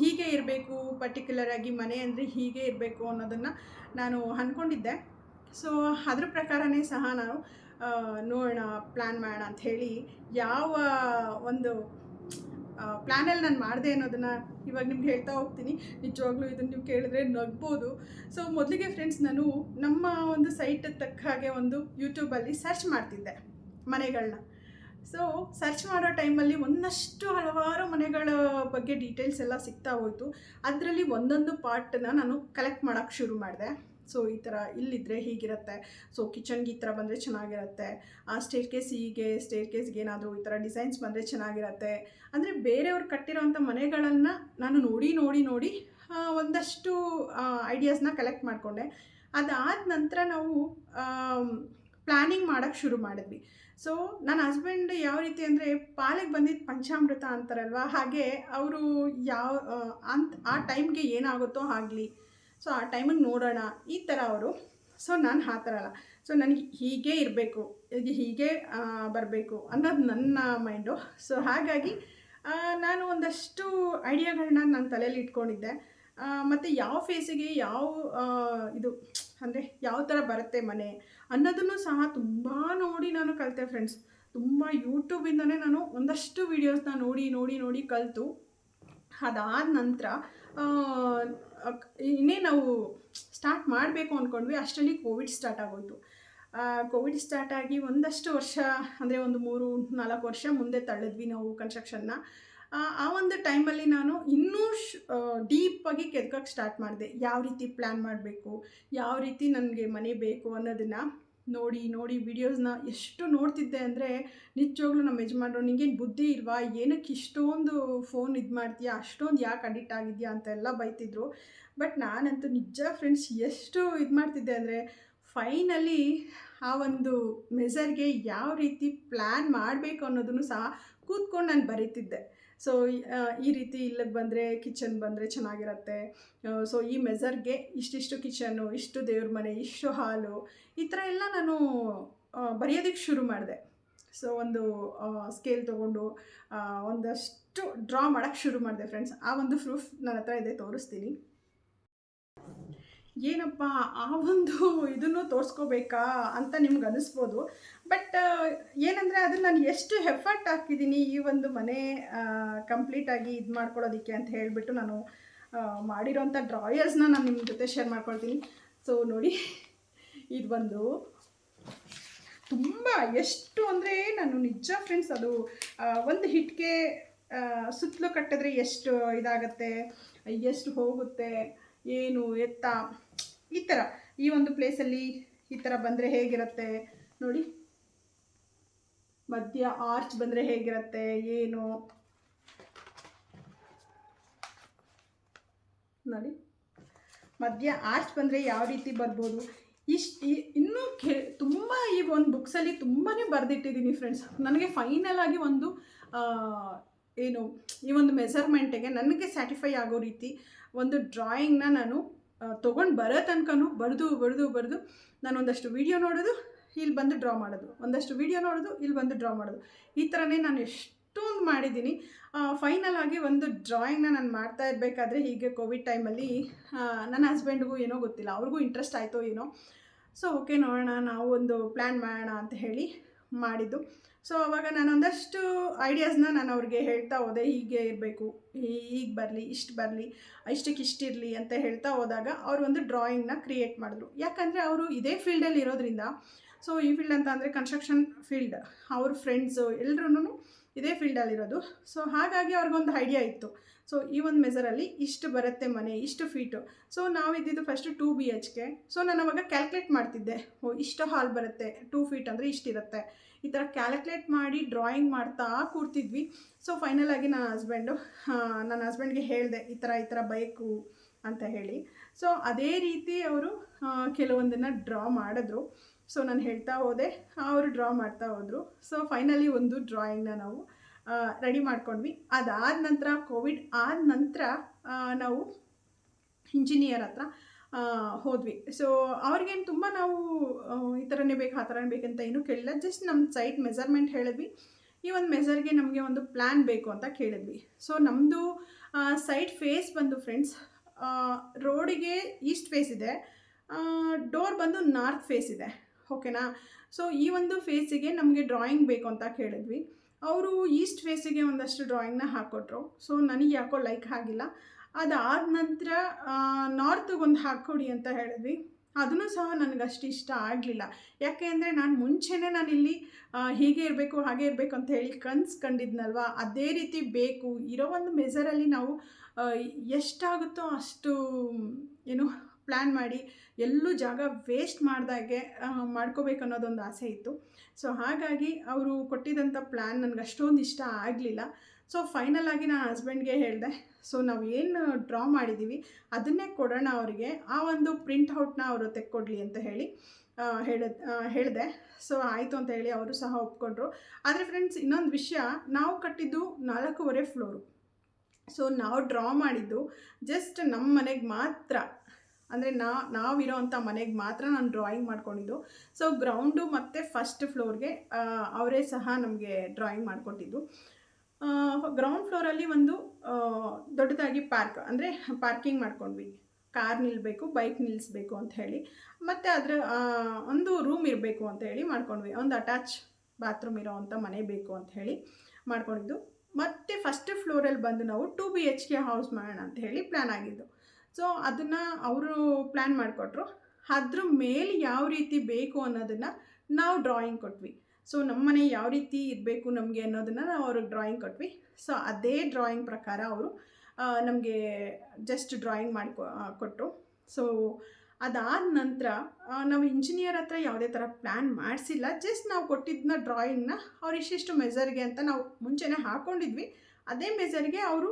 ಹೀಗೆ ಇರಬೇಕು, ಪರ್ಟಿಕ್ಯುಲರಾಗಿ ಮನೆ ಅಂದರೆ ಹೀಗೆ ಇರಬೇಕು ಅನ್ನೋದನ್ನು ನಾನು ಅಂದ್ಕೊಂಡಿದ್ದೆ. ಸೊ ಅದ್ರ ಪ್ರಕಾರನೇ ಸಹ ನಾನು ನೋಡೋಣ, ಪ್ಲ್ಯಾನ್ ಮಾಡೋಣ ಅಂಥೇಳಿ ಯಾವ ಒಂದು ಪ್ಲ್ಯಾನಲ್ಲಿ ನಾನು ಮಾಡಿದೆ ಅನ್ನೋದನ್ನು ಇವಾಗ ನಿಮ್ಗೆ ಹೇಳ್ತಾ ಹೋಗ್ತೀನಿ. ನಿಜವಾಗ್ಲೂ ಇದನ್ನು ನೀವು ಕೇಳಿದ್ರೆ ನಗ್ಬೋದು. ಸೊ ಮೊದಲಿಗೆ ಫ್ರೆಂಡ್ಸ್, ನಾನು ನಮ್ಮ ಒಂದು ಸೈಟ್ ತಕ್ಕ ಹಾಗೆ ಒಂದು ಯೂಟ್ಯೂಬಲ್ಲಿ ಸರ್ಚ್ ಮಾಡ್ತಿದ್ದೆ ಮನೆಗಳನ್ನ. ಸೊ ಸರ್ಚ್ ಮಾಡೋ ಟೈಮಲ್ಲಿ ಒಂದಷ್ಟು ಹಲವಾರು ಮನೆಗಳ ಬಗ್ಗೆ ಡೀಟೇಲ್ಸ್ ಎಲ್ಲ ಸಿಗ್ತಾ ಹೋಯಿತು. ಅದರಲ್ಲಿ ಒಂದೊಂದು ಪಾರ್ಟನ್ನ ನಾನು ಕಲೆಕ್ಟ್ ಮಾಡೋಕ್ಕೆ ಶುರು ಮಾಡಿದೆ. ಸೊ ಈ ಥರ ಇಲ್ಲಿದ್ದರೆ ಹೀಗಿರುತ್ತೆ, ಸೊ ಕಿಚನ್ಗೆ ಈ ಥರ ಬಂದರೆ ಚೆನ್ನಾಗಿರುತ್ತೆ, ಆ ಸ್ಟೇರ್ಕೇಸ್ಗೆ ಏನಾದರೂ ಈ ಥರ ಡಿಸೈನ್ಸ್ ಬಂದರೆ ಚೆನ್ನಾಗಿರುತ್ತೆ. ಅಂದರೆ ಬೇರೆಯವ್ರು ಕಟ್ಟಿರೋವಂಥ ಮನೆಗಳನ್ನು ನಾನು ನೋಡಿ ಒಂದಷ್ಟು ಐಡಿಯಾಸ್ನ ಕಲೆಕ್ಟ್ ಮಾಡಿಕೊಂಡೆ. ಅದಾದ ನಂತರ ನಾವು ಪ್ಲ್ಯಾನಿಂಗ್ ಮಾಡೋಕ್ಕೆ ಶುರು ಮಾಡಿದ್ವಿ. ಸೊ ನನ್ನ ಹಸ್ಬೆಂಡ್ ಯಾವ ರೀತಿ ಅಂದರೆ ಪಾಲಿಗೆ ಬಂದಿದ್ದು ಪಂಚಾಮೃತ ಅಂತಾರಲ್ವ, ಹಾಗೆ ಅವರು ಯಾವ ಆ ಟೈಮ್ಗೆ ಏನಾಗುತ್ತೋ ಆಗಲಿ, ಸೊ ಆ ಟೈಮಿಗೆ ನೋಡೋಣ ಈ ಥರ ಅವರು. ಸೊ ನಾನು ಆ ಥರ ಅಲ್ಲ. ಸೊ ನನಗೆ ಹೀಗೇ ಇರಬೇಕು, ಹೀಗೆ ಬರಬೇಕು ಅನ್ನೋದು ನನ್ನ ಮೈಂಡು. ಸೊ ಹಾಗಾಗಿ ನಾನು ಒಂದಷ್ಟು ಐಡಿಯಾಗಳನ್ನ ನನ್ನ ತಲೆಯಲ್ಲಿ ಇಟ್ಕೊಂಡಿದ್ದೆ. ಮತ್ತು ಯಾವ ಫೇಸಿಗೆ ಯಾವ ಇದು ಅಂದರೆ ಯಾವ ಥರ ಬರುತ್ತೆ ಮನೆ ಅನ್ನೋದನ್ನು ಸಹ ತುಂಬ ನೋಡಿ ನಾನು ಕಲಿತೆ ಫ್ರೆಂಡ್ಸ್. ತುಂಬ ಯೂಟ್ಯೂಬಿಂದನೇ ನಾನು ಒಂದಷ್ಟು ವೀಡಿಯೋಸ್ನ ನೋಡಿ ನೋಡಿ ನೋಡಿ ಕಲಿತು, ಅದಾದ ನಂತರ ಇನ್ನೇ ನಾವು ಸ್ಟಾರ್ಟ್ ಮಾಡಬೇಕು ಅಂದ್ಕೊಂಡ್ವಿ. ಅಷ್ಟರಲ್ಲಿ ಕೋವಿಡ್ ಸ್ಟಾರ್ಟ್ ಆಗೋಯಿತು. ಕೋವಿಡ್ ಸ್ಟಾರ್ಟ್ ಆಗಿ ಒಂದಷ್ಟು ವರ್ಷ ಅಂದರೆ ಒಂದು 3-4 ವರ್ಷ ಮುಂದೆ ತಳ್ಳಿದ್ವಿ ನಾವು ಕನ್ಸ್ಟ್ರಕ್ಷನ್ನ. ಆ ಒಂದು ಟೈಮಲ್ಲಿ ನಾನು ಇನ್ನೂ ಡೀಪಾಗಿ ಕೆದಕಕ್ಕೆ ಸ್ಟಾರ್ಟ್ ಮಾಡಿದೆ. ಯಾವ ರೀತಿ ಪ್ಲ್ಯಾನ್ ಮಾಡಬೇಕು, ಯಾವ ರೀತಿ ನನಗೆ ಮನೆ ಬೇಕು ಅನ್ನೋದನ್ನು ನೋಡಿ ನೋಡಿ ವೀಡಿಯೋಸ್ನ ಎಷ್ಟು ನೋಡ್ತಿದ್ದೆ ಅಂದರೆ ನಿಜವಾಗ್ಲೂ ನಮ್ಮ ಯಜಮಾನ್ರು, ನಿಂಗೇನು ಬುದ್ಧಿ ಇಲ್ವಾ, ಏನಕ್ಕೆ ಇಷ್ಟೊಂದು ಫೋನ್ ಇದು ಮಾಡ್ತೀಯಾ, ಅಷ್ಟೊಂದು ಯಾಕೆ ಅಡಿಕ್ಟ್ ಆಗಿದೆಯಾ ಅಂತೆಲ್ಲ ಬೈತಿದ್ರು. ಬಟ್ ನಾನಂತೂ ನಿಜ ಫ್ರೆಂಡ್ಸ್ ಎಷ್ಟು ಇದು ಮಾಡ್ತಿದ್ದೆ ಅಂದರೆ ಫೈನಲಿ ಆ ಒಂದು ಮೆಸರ್ಗೆ ಯಾವ ರೀತಿ ಪ್ಲ್ಯಾನ್ ಮಾಡಬೇಕು ಅನ್ನೋದನ್ನು ಸಹ ಕೂತ್ಕೊಂಡು ನಾನು ಬರೀತಿದ್ದೆ. ಸೊ ಈ ರೀತಿ ಇಲ್ಲಿಗೆ ಬಂದರೆ ಕಿಚನ್ ಬಂದರೆ ಚೆನ್ನಾಗಿರುತ್ತೆ, ಸೊ ಈ ಮೆಸರ್ಗೆ ಇಷ್ಟಿಷ್ಟು ಕಿಚನ್ನು, ಇಷ್ಟು ದೇವ್ರ ಮನೆ, ಇಷ್ಟು ಹಾಲು, ಈ ಥರ ಎಲ್ಲ ನಾನು ಬರೆಯೋದಕ್ಕೆ ಶುರು ಮಾಡಿದೆ. ಸೊ ಒಂದು ಸ್ಕೇಲ್ ತೊಗೊಂಡು ಒಂದಷ್ಟು ಡ್ರಾ ಮಾಡೋಕ್ಕೆ ಶುರು ಮಾಡಿದೆ ಫ್ರೆಂಡ್ಸ್. ಆ ಒಂದು ಪ್ರೂಫ್ ನನ್ನ ಹತ್ರ ಇದೆ, ತೋರಿಸ್ತೀನಿ. ಏನಪ್ಪ ಆ ಒಂದು ಇದನ್ನು ತೋರಿಸ್ಕೋಬೇಕಾ ಅಂತ ನಿಮ್ಗೆ ಅನ್ನಿಸ್ಬೋದು. ಬಟ್ ಏನಂದರೆ ಅದನ್ನು ನಾನು ಎಷ್ಟು ಎಫರ್ಟ್ ಹಾಕಿದ್ದೀನಿ ಈ ಒಂದು ಮನೆ ಕಂಪ್ಲೀಟಾಗಿ ಇದು ಮಾಡ್ಕೊಳ್ಳೋದಕ್ಕೆ ಅಂತ ಹೇಳಿಬಿಟ್ಟು ನಾನು ಮಾಡಿರೋಂಥ ಡ್ರಾಯರ್ಸ್ನ ನಾನು ನಿಮ್ಮ ಜೊತೆ ಶೇರ್ ಮಾಡ್ಕೊಳ್ತೀನಿ. ಸೊ ನೋಡಿ, ಇದು ಬಂದು ತುಂಬ ಎಷ್ಟು ಅಂದರೆ ನಾನು ನಿಜ ಫ್ರೆಂಡ್ಸ್ ಅದು ಒಂದು ಹಿಟ್ಗೆ ಸುತ್ತಲೂ ಕಟ್ಟಿದ್ರೆ ಎಷ್ಟು ಇದಾಗತ್ತೆ, ಎಷ್ಟು ಹೋಗುತ್ತೆ, ಏನು ಎತ್ತ, ಈ ಥರ ಈ ಒಂದು ಪ್ಲೇಸಲ್ಲಿ ಈ ಥರ ಬಂದರೆ ಹೇಗಿರುತ್ತೆ ನೋಡಿ, ಮಧ್ಯ ಆರ್ಚ್ ಬಂದರೆ ಹೇಗಿರುತ್ತೆ ಏನು ನೋಡಿ, ಮಧ್ಯ ಆರ್ಚ್ ಬಂದರೆ ಯಾವ ರೀತಿ ಬರ್ಬೋದು, ಇನ್ನೂ ತುಂಬ ಈ ಒಂದು ಬುಕ್ಸಲ್ಲಿ ತುಂಬಾ ಬರೆದಿಟ್ಟಿದ್ದೀನಿ ಫ್ರೆಂಡ್ಸ್. ನನಗೆ ಫೈನಲ್ ಆಗಿ ಒಂದು ಏನು ಈ ಒಂದು ಮೆಸರ್ಮೆಂಟಿಗೆ ನನಗೆ ಸ್ಯಾಟಿಫೈ ಆಗೋ ರೀತಿ ಒಂದು ಡ್ರಾಯಿಂಗ್ನ ನಾನು ತೊಗೊಂಡು ಬರೋ ತನಕನೂ ಬರೆದು ನಾನು ಒಂದಷ್ಟು ವೀಡಿಯೋ ನೋಡೋದು, ಇಲ್ಲಿ ಬಂದು ಡ್ರಾ ಮಾಡೋದು, ಒಂದಷ್ಟು ವೀಡಿಯೋ ನೋಡೋದು, ಇಲ್ಲಿ ಬಂದು ಡ್ರಾ ಮಾಡೋದು, ಈ ಥರನೇ ನಾನು ಎಷ್ಟೊಂದು ಮಾಡಿದ್ದೀನಿ. ಫೈನಲ್ ಆಗಿ ಒಂದು ಡ್ರಾಯಿಂಗ್ನ ನಾನು ಮಾಡ್ತಾ ಇರಬೇಕಾದ್ರೆ ಹೀಗೆ ಕೋವಿಡ್ ಟೈಮಲ್ಲಿ ನನ್ನ ಹಸ್ಬೆಂಡ್ಗೂ ಏನೋ ಗೊತ್ತಿಲ್ಲ, ಅವ್ರಿಗೂ ಇಂಟ್ರೆಸ್ಟ್ ಆಯಿತೋ ಏನೋ. ಸೊ ಓಕೆ ನೋಡೋಣ, ನಾವು ಒಂದು ಪ್ಲ್ಯಾನ್ ಮಾಡೋಣ ಅಂತ ಹೇಳಿ ಮಾಡಿದ್ದು. ಸೊ ಆವಾಗ ನಾನು ಒಂದಷ್ಟು ಐಡಿಯಾಸ್ನ ನಾನು ಅವ್ರಿಗೆ ಹೇಳ್ತಾ ಹೋದೆ, ಹೀಗೆ ಇರಬೇಕು, ಹೀಗೆ ಬರಲಿ, ಇಷ್ಟು ಬರಲಿ, ಇಷ್ಟಕ್ಕೆ ಇಷ್ಟಿರಲಿ ಅಂತ ಹೇಳ್ತಾ ಹೋದಾಗ ಅವರು ಒಂದು ಡ್ರಾಯಿಂಗ್ನ ಕ್ರಿಯೇಟ್ ಮಾಡಿದ್ರು. ಯಾಕಂದರೆ ಅವರು ಇದೇ ಫೀಲ್ಡಲ್ಲಿ ಇರೋದ್ರಿಂದ, ಸೊ ಈ ಫೀಲ್ಡ್ ಅಂತ ಅಂದರೆ ಕನ್ಸ್ಟ್ರಕ್ಷನ್ ಫೀಲ್ಡ್, ಅವ್ರ ಫ್ರೆಂಡ್ಸು ಎಲ್ಲರೂ ಇದೇ ಫೀಲ್ಡಲ್ಲಿರೋದು. ಸೊ ಹಾಗಾಗಿ ಅವ್ರಿಗೊಂದು ಐಡಿಯಾ ಇತ್ತು. ಸೊ ಈ ಒಂದು ಮೆಸರಲ್ಲಿ ಇಷ್ಟು ಬರುತ್ತೆ ಮನೆ, ಇಷ್ಟು ಫೀಟು. ಸೊ ನಾವಿದ್ದಿದ್ದು ಫಸ್ಟು 2 BHK. ಸೊ ನಾನು ಅವಾಗ ಕ್ಯಾಲ್ಕುಲೇಟ್ ಮಾಡ್ತಿದ್ದೆ, ಇಷ್ಟು ಹಾಲ್ ಬರುತ್ತೆ, 2 ಫೀಟ್ ಅಂದರೆ ಇಷ್ಟಿರುತ್ತೆ, ಈ ಥರ ಕ್ಯಾಲ್ಕುಲೇಟ್ ಮಾಡಿ ಡ್ರಾಯಿಂಗ್ ಮಾಡ್ತಾ ಕೂರ್ತಿದ್ವಿ. ಸೊ ಫೈನಲ್ ಆಗಿ ನನ್ನ ಹಸ್ಬೆಂಡ್ಗೆ ಹೇಳಿದೆ, ಈ ಥರ ಬೇಕು ಅಂತ ಹೇಳಿ. ಸೊ ಅದೇ ರೀತಿ ಅವರು ಕೆಲವೊಂದನ್ನು ಡ್ರಾ ಮಾಡಿದ್ರು. ಸೊ ನಾನು ಹೇಳ್ತಾ ಹೋದೆ, ಅವರು ಡ್ರಾ ಮಾಡ್ತಾ ಹೋದರು. ಸೊ ಫೈನಲಿ ಒಂದು ಡ್ರಾಯಿಂಗ್ನ ನಾವು ರೆಡಿ ಮಾಡ್ಕೊಂಡ್ವಿ. ಅದಾದ ನಂತರ ಕೋವಿಡ್ ಆದ ನಂತರ ನಾವು ಇಂಜಿನಿಯರ್ ಹತ್ರ ಹೋದ್ವಿ. ಸೊ ಅವ್ರಿಗೇನು ತುಂಬ ನಾವು ಈ ಥರನೇ ಬೇಕು ಆ ಥರನೇ ಬೇಕಂತ ಏನೂ ಕೇಳಿಲ್ಲ, ಜಸ್ಟ್ ನಮ್ಮ ಸೈಟ್ ಮೆಸರ್ಮೆಂಟ್ ಹೇಳಿದ್ವಿ. ಈ ಒಂದು ಮೆಸರ್ಗೆ ನಮಗೆ ಒಂದು ಪ್ಲ್ಯಾನ್ ಬೇಕು ಅಂತ ಕೇಳಿದ್ವಿ. ಸೊ ನಮ್ಮದು ಸೈಟ್ ಫೇಸ್ ಬಂದು ಫ್ರೆಂಡ್ಸ್ ರೋಡಿಗೆ ಈಸ್ಟ್ ಫೇಸ್ ಇದೆ, ಡೋರ್ ಬಂದು ನಾರ್ತ್ ಫೇಸ್ ಇದೆ, ಓಕೆನಾ. ಸೊ ಈ ಒಂದು ಫೇಸಿಗೆ ನಮಗೆ ಡ್ರಾಯಿಂಗ್ ಬೇಕು ಅಂತ ಕೇಳಿದ್ವಿ. ಅವರು ಈಸ್ಟ್ ಫೇಸಿಗೆ ಒಂದಷ್ಟು ಡ್ರಾಯಿಂಗ್ನ ಹಾಕ್ಕೊಟ್ರು. ಸೊ ನನಗೆ ಯಾಕೋ ಲೈಕ್ ಆಗಿಲ್ಲ. ಅದಾದ ನಂತರ ನಾರ್ತಿಗೊಂದು ಹಾಕ್ಕೊಡಿ ಅಂತ ಹೇಳಿದ್ವಿ. ಅದನ್ನು ಸಹ ನನಗಷ್ಟು ಇಷ್ಟ ಆಗಲಿಲ್ಲ. ಯಾಕೆ ಅಂದರೆ ನಾನು ಮುಂಚೆನೇ ನಾನಿಲ್ಲಿ ಹೀಗೆ ಇರಬೇಕು ಹಾಗೆ ಇರಬೇಕು ಅಂತ ಹೇಳಿ ಕಂಡಿದ್ನಲ್ವ, ಅದೇ ರೀತಿ ಬೇಕು. ಇರೋ ಒಂದು ಮೆಸರಲ್ಲಿ ನಾವು ಎಷ್ಟಾಗುತ್ತೋ ಅಷ್ಟು ಏನು ಪ್ಲ್ಯಾನ್ ಮಾಡಿ ಎಲ್ಲೂ ಜಾಗ ವೇಸ್ಟ್ ಮಾಡ್ದಾಗೆ ಮಾಡ್ಕೋಬೇಕು ಅನ್ನೋದೊಂದು ಆಸೆ ಇತ್ತು. ಸೊ ಹಾಗಾಗಿ ಅವರು ಕೊಟ್ಟಿದ್ದಂಥ ಪ್ಲ್ಯಾನ್ ನನಗೆ ಅಷ್ಟೊಂದು ಇಷ್ಟ ಆಗಲಿಲ್ಲ. ಸೊ ಫೈನಲ್ ಆಗಿ ನಾನು ಹಸ್ಬೆಂಡ್ಗೆ ಹೇಳಿದೆ, ಸೊ ನಾವು ಏನು ಡ್ರಾ ಮಾಡಿದ್ದೀವಿ ಅದನ್ನೇ ಕೊಡೋಣ ಅವರಿಗೆ, ಆ ಒಂದು ಪ್ರಿಂಟ್ ಔಟ್ನ ಅವರು ತೆಕ್ಕೊಡ್ಲಿ ಅಂತ ಹೇಳಿ ಹೇಳಿದೆ. ಸೊ ಆಯಿತು ಅಂತ ಹೇಳಿ ಅವರು ಸಹ ಒಪ್ಕೊಂಡ್ರು. ಆದರೆ ಫ್ರೆಂಡ್ಸ್ ಇನ್ನೊಂದು ವಿಷಯ, ನಾವು ಕಟ್ಟಿದ್ದು 4.5 ಫ್ಲೋರು. ಸೊ ನಾವು ಡ್ರಾ ಮಾಡಿದ್ದು ಜಸ್ಟ್ ನಮ್ಮ ಮನೆಗೆ ಮಾತ್ರ, ಅಂದರೆ ನಾವಿರೋ ಅಂಥ ಮನೆಗೆ ಮಾತ್ರ ನಾನು ಡ್ರಾಯಿಂಗ್ ಮಾಡ್ಕೊಂಡಿದ್ದು. ಸೊ ಗ್ರೌಂಡು ಮತ್ತು ಫಸ್ಟ್ ಫ್ಲೋರ್ಗೆ ಅವರೇ ಸಹ ನಮಗೆ ಡ್ರಾಯಿಂಗ್ ಮಾಡಿಕೊಟ್ಟಿದ್ದು. ಗ್ರೌಂಡ್ ಫ್ಲೋರಲ್ಲಿ ಒಂದು ದೊಡ್ಡದಾಗಿ ಅಂದರೆ ಪಾರ್ಕಿಂಗ್ ಮಾಡ್ಕೊಂಡ್ವಿ. ಕಾರ್ ನಿಲ್ಲಬೇಕು, ಬೈಕ್ ನಿಲ್ಲಿಸ್ಬೇಕು ಅಂತ ಹೇಳಿ, ಮತ್ತು ಅದರ ಒಂದು ರೂಮ್ ಇರಬೇಕು ಅಂತ ಹೇಳಿ ಮಾಡ್ಕೊಂಡ್ವಿ. ಒಂದು ಅಟ್ಯಾಚ್ ಬಾತ್ರೂಮ್ ಇರೋ ಅಂಥ ಮನೆ ಬೇಕು ಅಂತ ಹೇಳಿ ಮಾಡ್ಕೊಂಡಿದ್ದು. ಮತ್ತು ಫಸ್ಟ್ ಫ್ಲೋರಲ್ಲಿ ಬಂದು ನಾವು 2 BHK ಹೌಸ್ ಮಾಡೋಣ ಅಂತ ಹೇಳಿ ಪ್ಲ್ಯಾನ್ ಆಗಿದ್ದು. ಸೊ ಅದನ್ನು ಅವರು ಪ್ಲ್ಯಾನ್ ಮಾಡಿಕೊಟ್ರು. ಅದ್ರ ಮೇಲೆ ಯಾವ ರೀತಿ ಬೇಕು ಅನ್ನೋದನ್ನು ನಾವು ಡ್ರಾಯಿಂಗ್ ಕೊಟ್ವಿ. ಸೊ ನಮ್ಮ ಮನೆ ಯಾವ ರೀತಿ ಇರಬೇಕು ನಮಗೆ ಅನ್ನೋದನ್ನು ನಾವು ಅವ್ರಿಗೆ ಡ್ರಾಯಿಂಗ್ ಕೊಟ್ವಿ. ಸೊ ಅದೇ ಡ್ರಾಯಿಂಗ್ ಪ್ರಕಾರ ಅವರು ನಮಗೆ ಜಸ್ಟ್ ಡ್ರಾಯಿಂಗ್ ಕೊಟ್ಟರು. ಸೊ ಅದಾದ ನಂತರ ನಾವು ಇಂಜಿನಿಯರ್ ಹತ್ರ ಯಾವುದೇ ಥರ ಪ್ಲ್ಯಾನ್ ಮಾಡಿಸಿಲ್ಲ. ಜಸ್ಟ್ ನಾವು ಕೊಟ್ಟಿದ್ದನ್ನ ಡ್ರಾಯಿಂಗ್ನ ಅವ್ರು ಇಷ್ಟಿಷ್ಟು ಮೆಜರ್ಗೆ ಅಂತ ನಾವು ಮುಂಚೆನೇ ಹಾಕ್ಕೊಂಡಿದ್ವಿ. ಅದೇ ಮೆಜರ್ಗೆ ಅವರು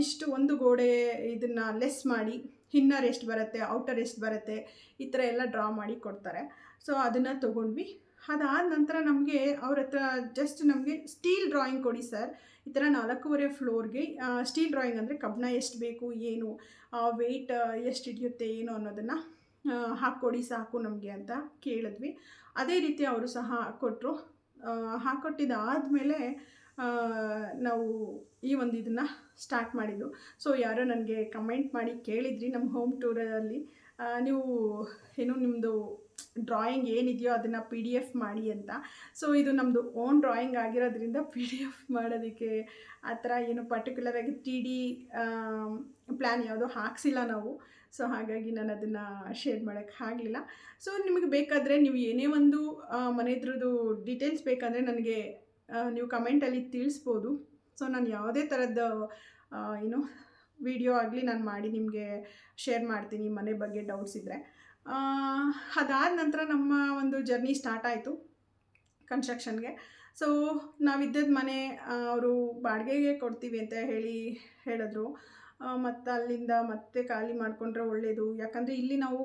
ಇಷ್ಟು ಒಂದು ಗೋಡೆ ಇದನ್ನು ಲೆಸ್ ಮಾಡಿ, ಇನ್ನರ್ ಎಷ್ಟು ಬರುತ್ತೆ, ಔಟರ್ ಎಷ್ಟು ಬರುತ್ತೆ, ಈ ಥರ ಎಲ್ಲ ಡ್ರಾ ಮಾಡಿ ಕೊಡ್ತಾರೆ. ಸೊ ಅದನ್ನು ತೊಗೊಂಡ್ವಿ. ಅದಾದ ನಂತರ ನಮಗೆ ಅವ್ರ ಹತ್ರ ಜಸ್ಟ್ ನಮಗೆ ಸ್ಟೀಲ್ ಡ್ರಾಯಿಂಗ್ ಕೊಡಿ ಸರ್, ಈ ಥರ 4.5 ಫ್ಲೋರ್ಗೆ ಸ್ಟೀಲ್ ಡ್ರಾಯಿಂಗ್ ಅಂದರೆ ಕಬ್ಬಣ ಎಷ್ಟು ಬೇಕು, ಏನು ವೆಯ್ಟ್ ಎಷ್ಟು ಹಿಡಿಯುತ್ತೆ ಏನು ಅನ್ನೋದನ್ನು ಹಾಕ್ಕೊಡಿ ಸಾಕು ನಮಗೆ ಅಂತ ಕೇಳಿದ್ವಿ. ಅದೇ ರೀತಿ ಅವರು ಸಹ ಕೊಟ್ಟರು. ಹಾಕ್ಕೊಟ್ಟಿದ್ದಾದಮೇಲೆ ನಾವು ಈ ಒಂದು ಇದನ್ನು ಸ್ಟಾರ್ಟ್ ಮಾಡಿದ್ದು. ಸೊ ಯಾರೋ ನನಗೆ ಕಮೆಂಟ್ ಮಾಡಿ ಕೇಳಿದ್ರಿ ನಮ್ಮ ಹೋಮ್ ಟೂರಲ್ಲಿ, ನೀವು ಏನು ನಿಮ್ಮದು ಡ್ರಾಯಿಂಗ್ ಏನಿದೆಯೋ ಅದನ್ನು PDF ಮಾಡಿ ಅಂತ. ಸೊ ಇದು ನಮ್ಮದು ಓನ್ ಡ್ರಾಯಿಂಗ್ ಆಗಿರೋದ್ರಿಂದ PDF ಮಾಡೋದಕ್ಕೆ ಆ ಥರ ಏನು ಪರ್ಟಿಕ್ಯುಲರಾಗಿ 3D ಪ್ಲ್ಯಾನ್ ಯಾವುದೋ ಹಾಕ್ಸಿಲ್ಲ ನಾವು. ಸೊ ಹಾಗಾಗಿ ನಾನು ಅದನ್ನು ಶೇರ್ ಮಾಡೋಕ್ಕೆ ಆಗಲಿಲ್ಲ. ಸೊ ನಿಮಗೆ ಬೇಕಾದರೆ ನೀವು ಏನೇ ಒಂದು ಮನೆಯದ್ರದ್ದು ಡೀಟೇಲ್ಸ್ ಬೇಕಂದರೆ ನನಗೆ ನೀವು ಕಮೆಂಟಲ್ಲಿ ತಿಳಿಸ್ಬೋದು. ಸೊ ನಾನು ಯಾವುದೇ ಥರದ್ದು ಏನು ವಿಡಿಯೋ ಆಗಲಿ ನಾನು ಮಾಡಿ ನಿಮಗೆ ಶೇರ್ ಮಾಡ್ತೀನಿ ಮನೆ ಬಗ್ಗೆ ಡೌಟ್ಸ್ ಇದ್ದರೆ. ಅದಾದ ನಂತರ ನಮ್ಮ ಒಂದು ಜರ್ನಿ ಸ್ಟಾರ್ಟ್ ಆಯಿತು ಕನ್ಸ್ಟ್ರಕ್ಷನ್ಗೆ. ಸೊ ನಾವಿದ್ದದ್ದು ಮನೆ ಅವರು ಬಾಡಿಗೆಗೆ ಕೊಡ್ತೀವಿ ಅಂತ ಹೇಳಿದ್ರು. ಮತ್ತು ಅಲ್ಲಿಂದ ಮತ್ತೆ ಖಾಲಿ ಮಾಡಿಕೊಂಡ್ರೆ ಒಳ್ಳೆಯದು. ಯಾಕಂದರೆ ಇಲ್ಲಿ ನಾವು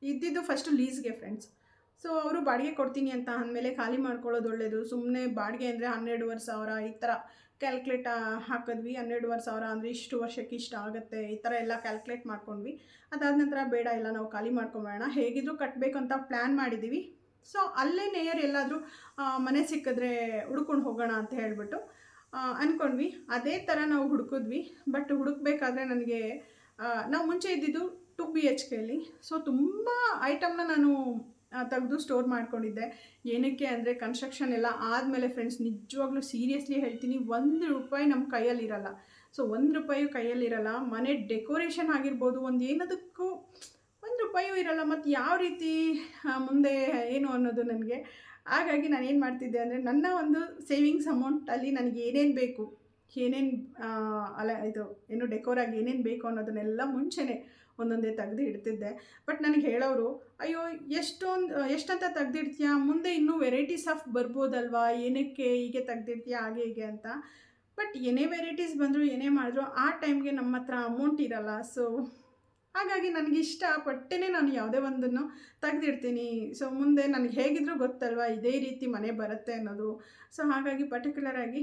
ಇದ್ದಿದ್ದು ಫಸ್ಟು ಲೀಸ್ಗೆ ಫ್ರೆಂಡ್ಸ್. ಸೊ ಅವರು ಬಾಡಿಗೆ ಕೊಡ್ತೀನಿ ಅಂತ ಅಂದಮೇಲೆ ಖಾಲಿ ಮಾಡ್ಕೊಳ್ಳೋದು ಒಳ್ಳೆಯದು. ಸುಮ್ಮನೆ ಬಾಡಿಗೆ ಅಂದರೆ 12,500 ಈ ಥರ ಕ್ಯಾಲ್ಕುಲೇಟ್ ಹಾಕಿದ್ವಿ. 12,500 ಅಂದರೆ ಇಷ್ಟು ವರ್ಷಕ್ಕೆ ಇಷ್ಟು ಆಗುತ್ತೆ, ಈ ಥರ ಎಲ್ಲ ಕ್ಯಾಲ್ಕುಲೇಟ್ ಮಾಡ್ಕೊಂಡ್ವಿ. ಅದಾದ ನಂತರ ಬೇಡ, ಇಲ್ಲ ನಾವು ಖಾಲಿ ಮಾಡ್ಕೊಂಬೇಡ, ಹೇಗಿದ್ರೂ ಕಟ್ಟಬೇಕು ಅಂತ ಪ್ಲ್ಯಾನ್ ಮಾಡಿದ್ದೀವಿ. ಸೊ ಅಲ್ಲೇ ನೇಯರ್ ಎಲ್ಲಾದರೂ ಮನೆ ಸಿಕ್ಕಿದ್ರೆ ಹುಡ್ಕೊಂಡು ಹೋಗೋಣ ಅಂತ ಹೇಳಿಬಿಟ್ಟು ಅಂದ್ಕೊಂಡ್ವಿ. ಅದೇ ಥರ ನಾವು ಹುಡುಕಿದ್ವಿ. ಬಟ್ ಹುಡುಕಬೇಕಾದ್ರೆ ನನಗೆ ನಾವು ಮುಂಚೆ ಇದ್ದಿದ್ದು 2 BHKಲಿ. ಸೊ ತುಂಬ ಐಟಮ್ನ ನಾನು ತೆಗೆದು ಸ್ಟೋರ್ ಮಾಡ್ಕೊಂಡಿದ್ದೆ. ಏನಕ್ಕೆ ಅಂದರೆ ಕನ್ಸ್ಟ್ರಕ್ಷನ್ ಎಲ್ಲ ಆದಮೇಲೆ ಫ್ರೆಂಡ್ಸ್, ನಿಜವಾಗ್ಲೂ ಸೀರಿಯಸ್ಲಿ ಹೇಳ್ತೀನಿ, ₹1 ನಮ್ಮ ಕೈಯಲ್ಲಿರಲ್ಲ. ಸೊ ₹1 ಕೈಯಲ್ಲಿರಲ್ಲ. ಮನೆ ಡೆಕೋರೇಷನ್ ಆಗಿರ್ಬೋದು, ಒಂದು ಏನದಕ್ಕೂ ₹1 ಇರಲ್ಲ. ಮತ್ತು ಯಾವ ರೀತಿ ಮುಂದೆ ಏನು ಅನ್ನೋದು ನನಗೆ. ಹಾಗಾಗಿ ನಾನು ಏನು ಮಾಡ್ತಿದ್ದೆ ಅಂದರೆ, ನನ್ನ ಒಂದು ಸೇವಿಂಗ್ಸ್ ಅಮೌಂಟಲ್ಲಿ ನನಗೆ ಏನೇನು ಬೇಕು, ಏನೇನು ಏನು ಡೆಕೋರಾಗಿ ಏನೇನು ಬೇಕು ಅನ್ನೋದನ್ನೆಲ್ಲ ಮುಂಚೆನೇ ಒಂದೊಂದೇ ತೆಗೆದು ಇಡ್ತಿದ್ದೆ. ಬಟ್ ನನಗೆ ಹೇಳೋರು, ಅಯ್ಯೋ ಎಷ್ಟಂತ ತೆಗ್ದಿಡ್ತೀಯಾ, ಮುಂದೆ ಇನ್ನೂ ವೆರೈಟೀಸ್ ಆಫ್ ಬರ್ಬೋದಲ್ವಾ, ಏನಕ್ಕೆ ಹೀಗೆ ತೆಗ್ದಿಡ್ತೀಯಾ ಹಾಗೆ ಹೀಗೆ ಅಂತ. ಬಟ್ ಏನೇ ವೆರೈಟೀಸ್ ಬಂದರೂ ಏನೇ ಮಾಡಿದ್ರು ಆ ಟೈಮ್ಗೆ ನಮ್ಮ ಹತ್ರ ಅಮೌಂಟ್ ಇರಲ್ಲ. ಸೊ ಹಾಗಾಗಿ ನನಗೆ ಇಷ್ಟಪಟ್ಟೇ ನಾನು ಯಾವುದೇ ಒಂದನ್ನು ತೆಗೆದಿಡ್ತೀನಿ. ಸೊ ಮುಂದೆ ನನಗೆ ಹೇಗಿದ್ರೂ ಗೊತ್ತಲ್ವ ಇದೇ ರೀತಿ ಮನೆ ಬರುತ್ತೆ ಅನ್ನೋದು. ಸೊ ಹಾಗಾಗಿ ಪರ್ಟಿಕ್ಯುಲರಾಗಿ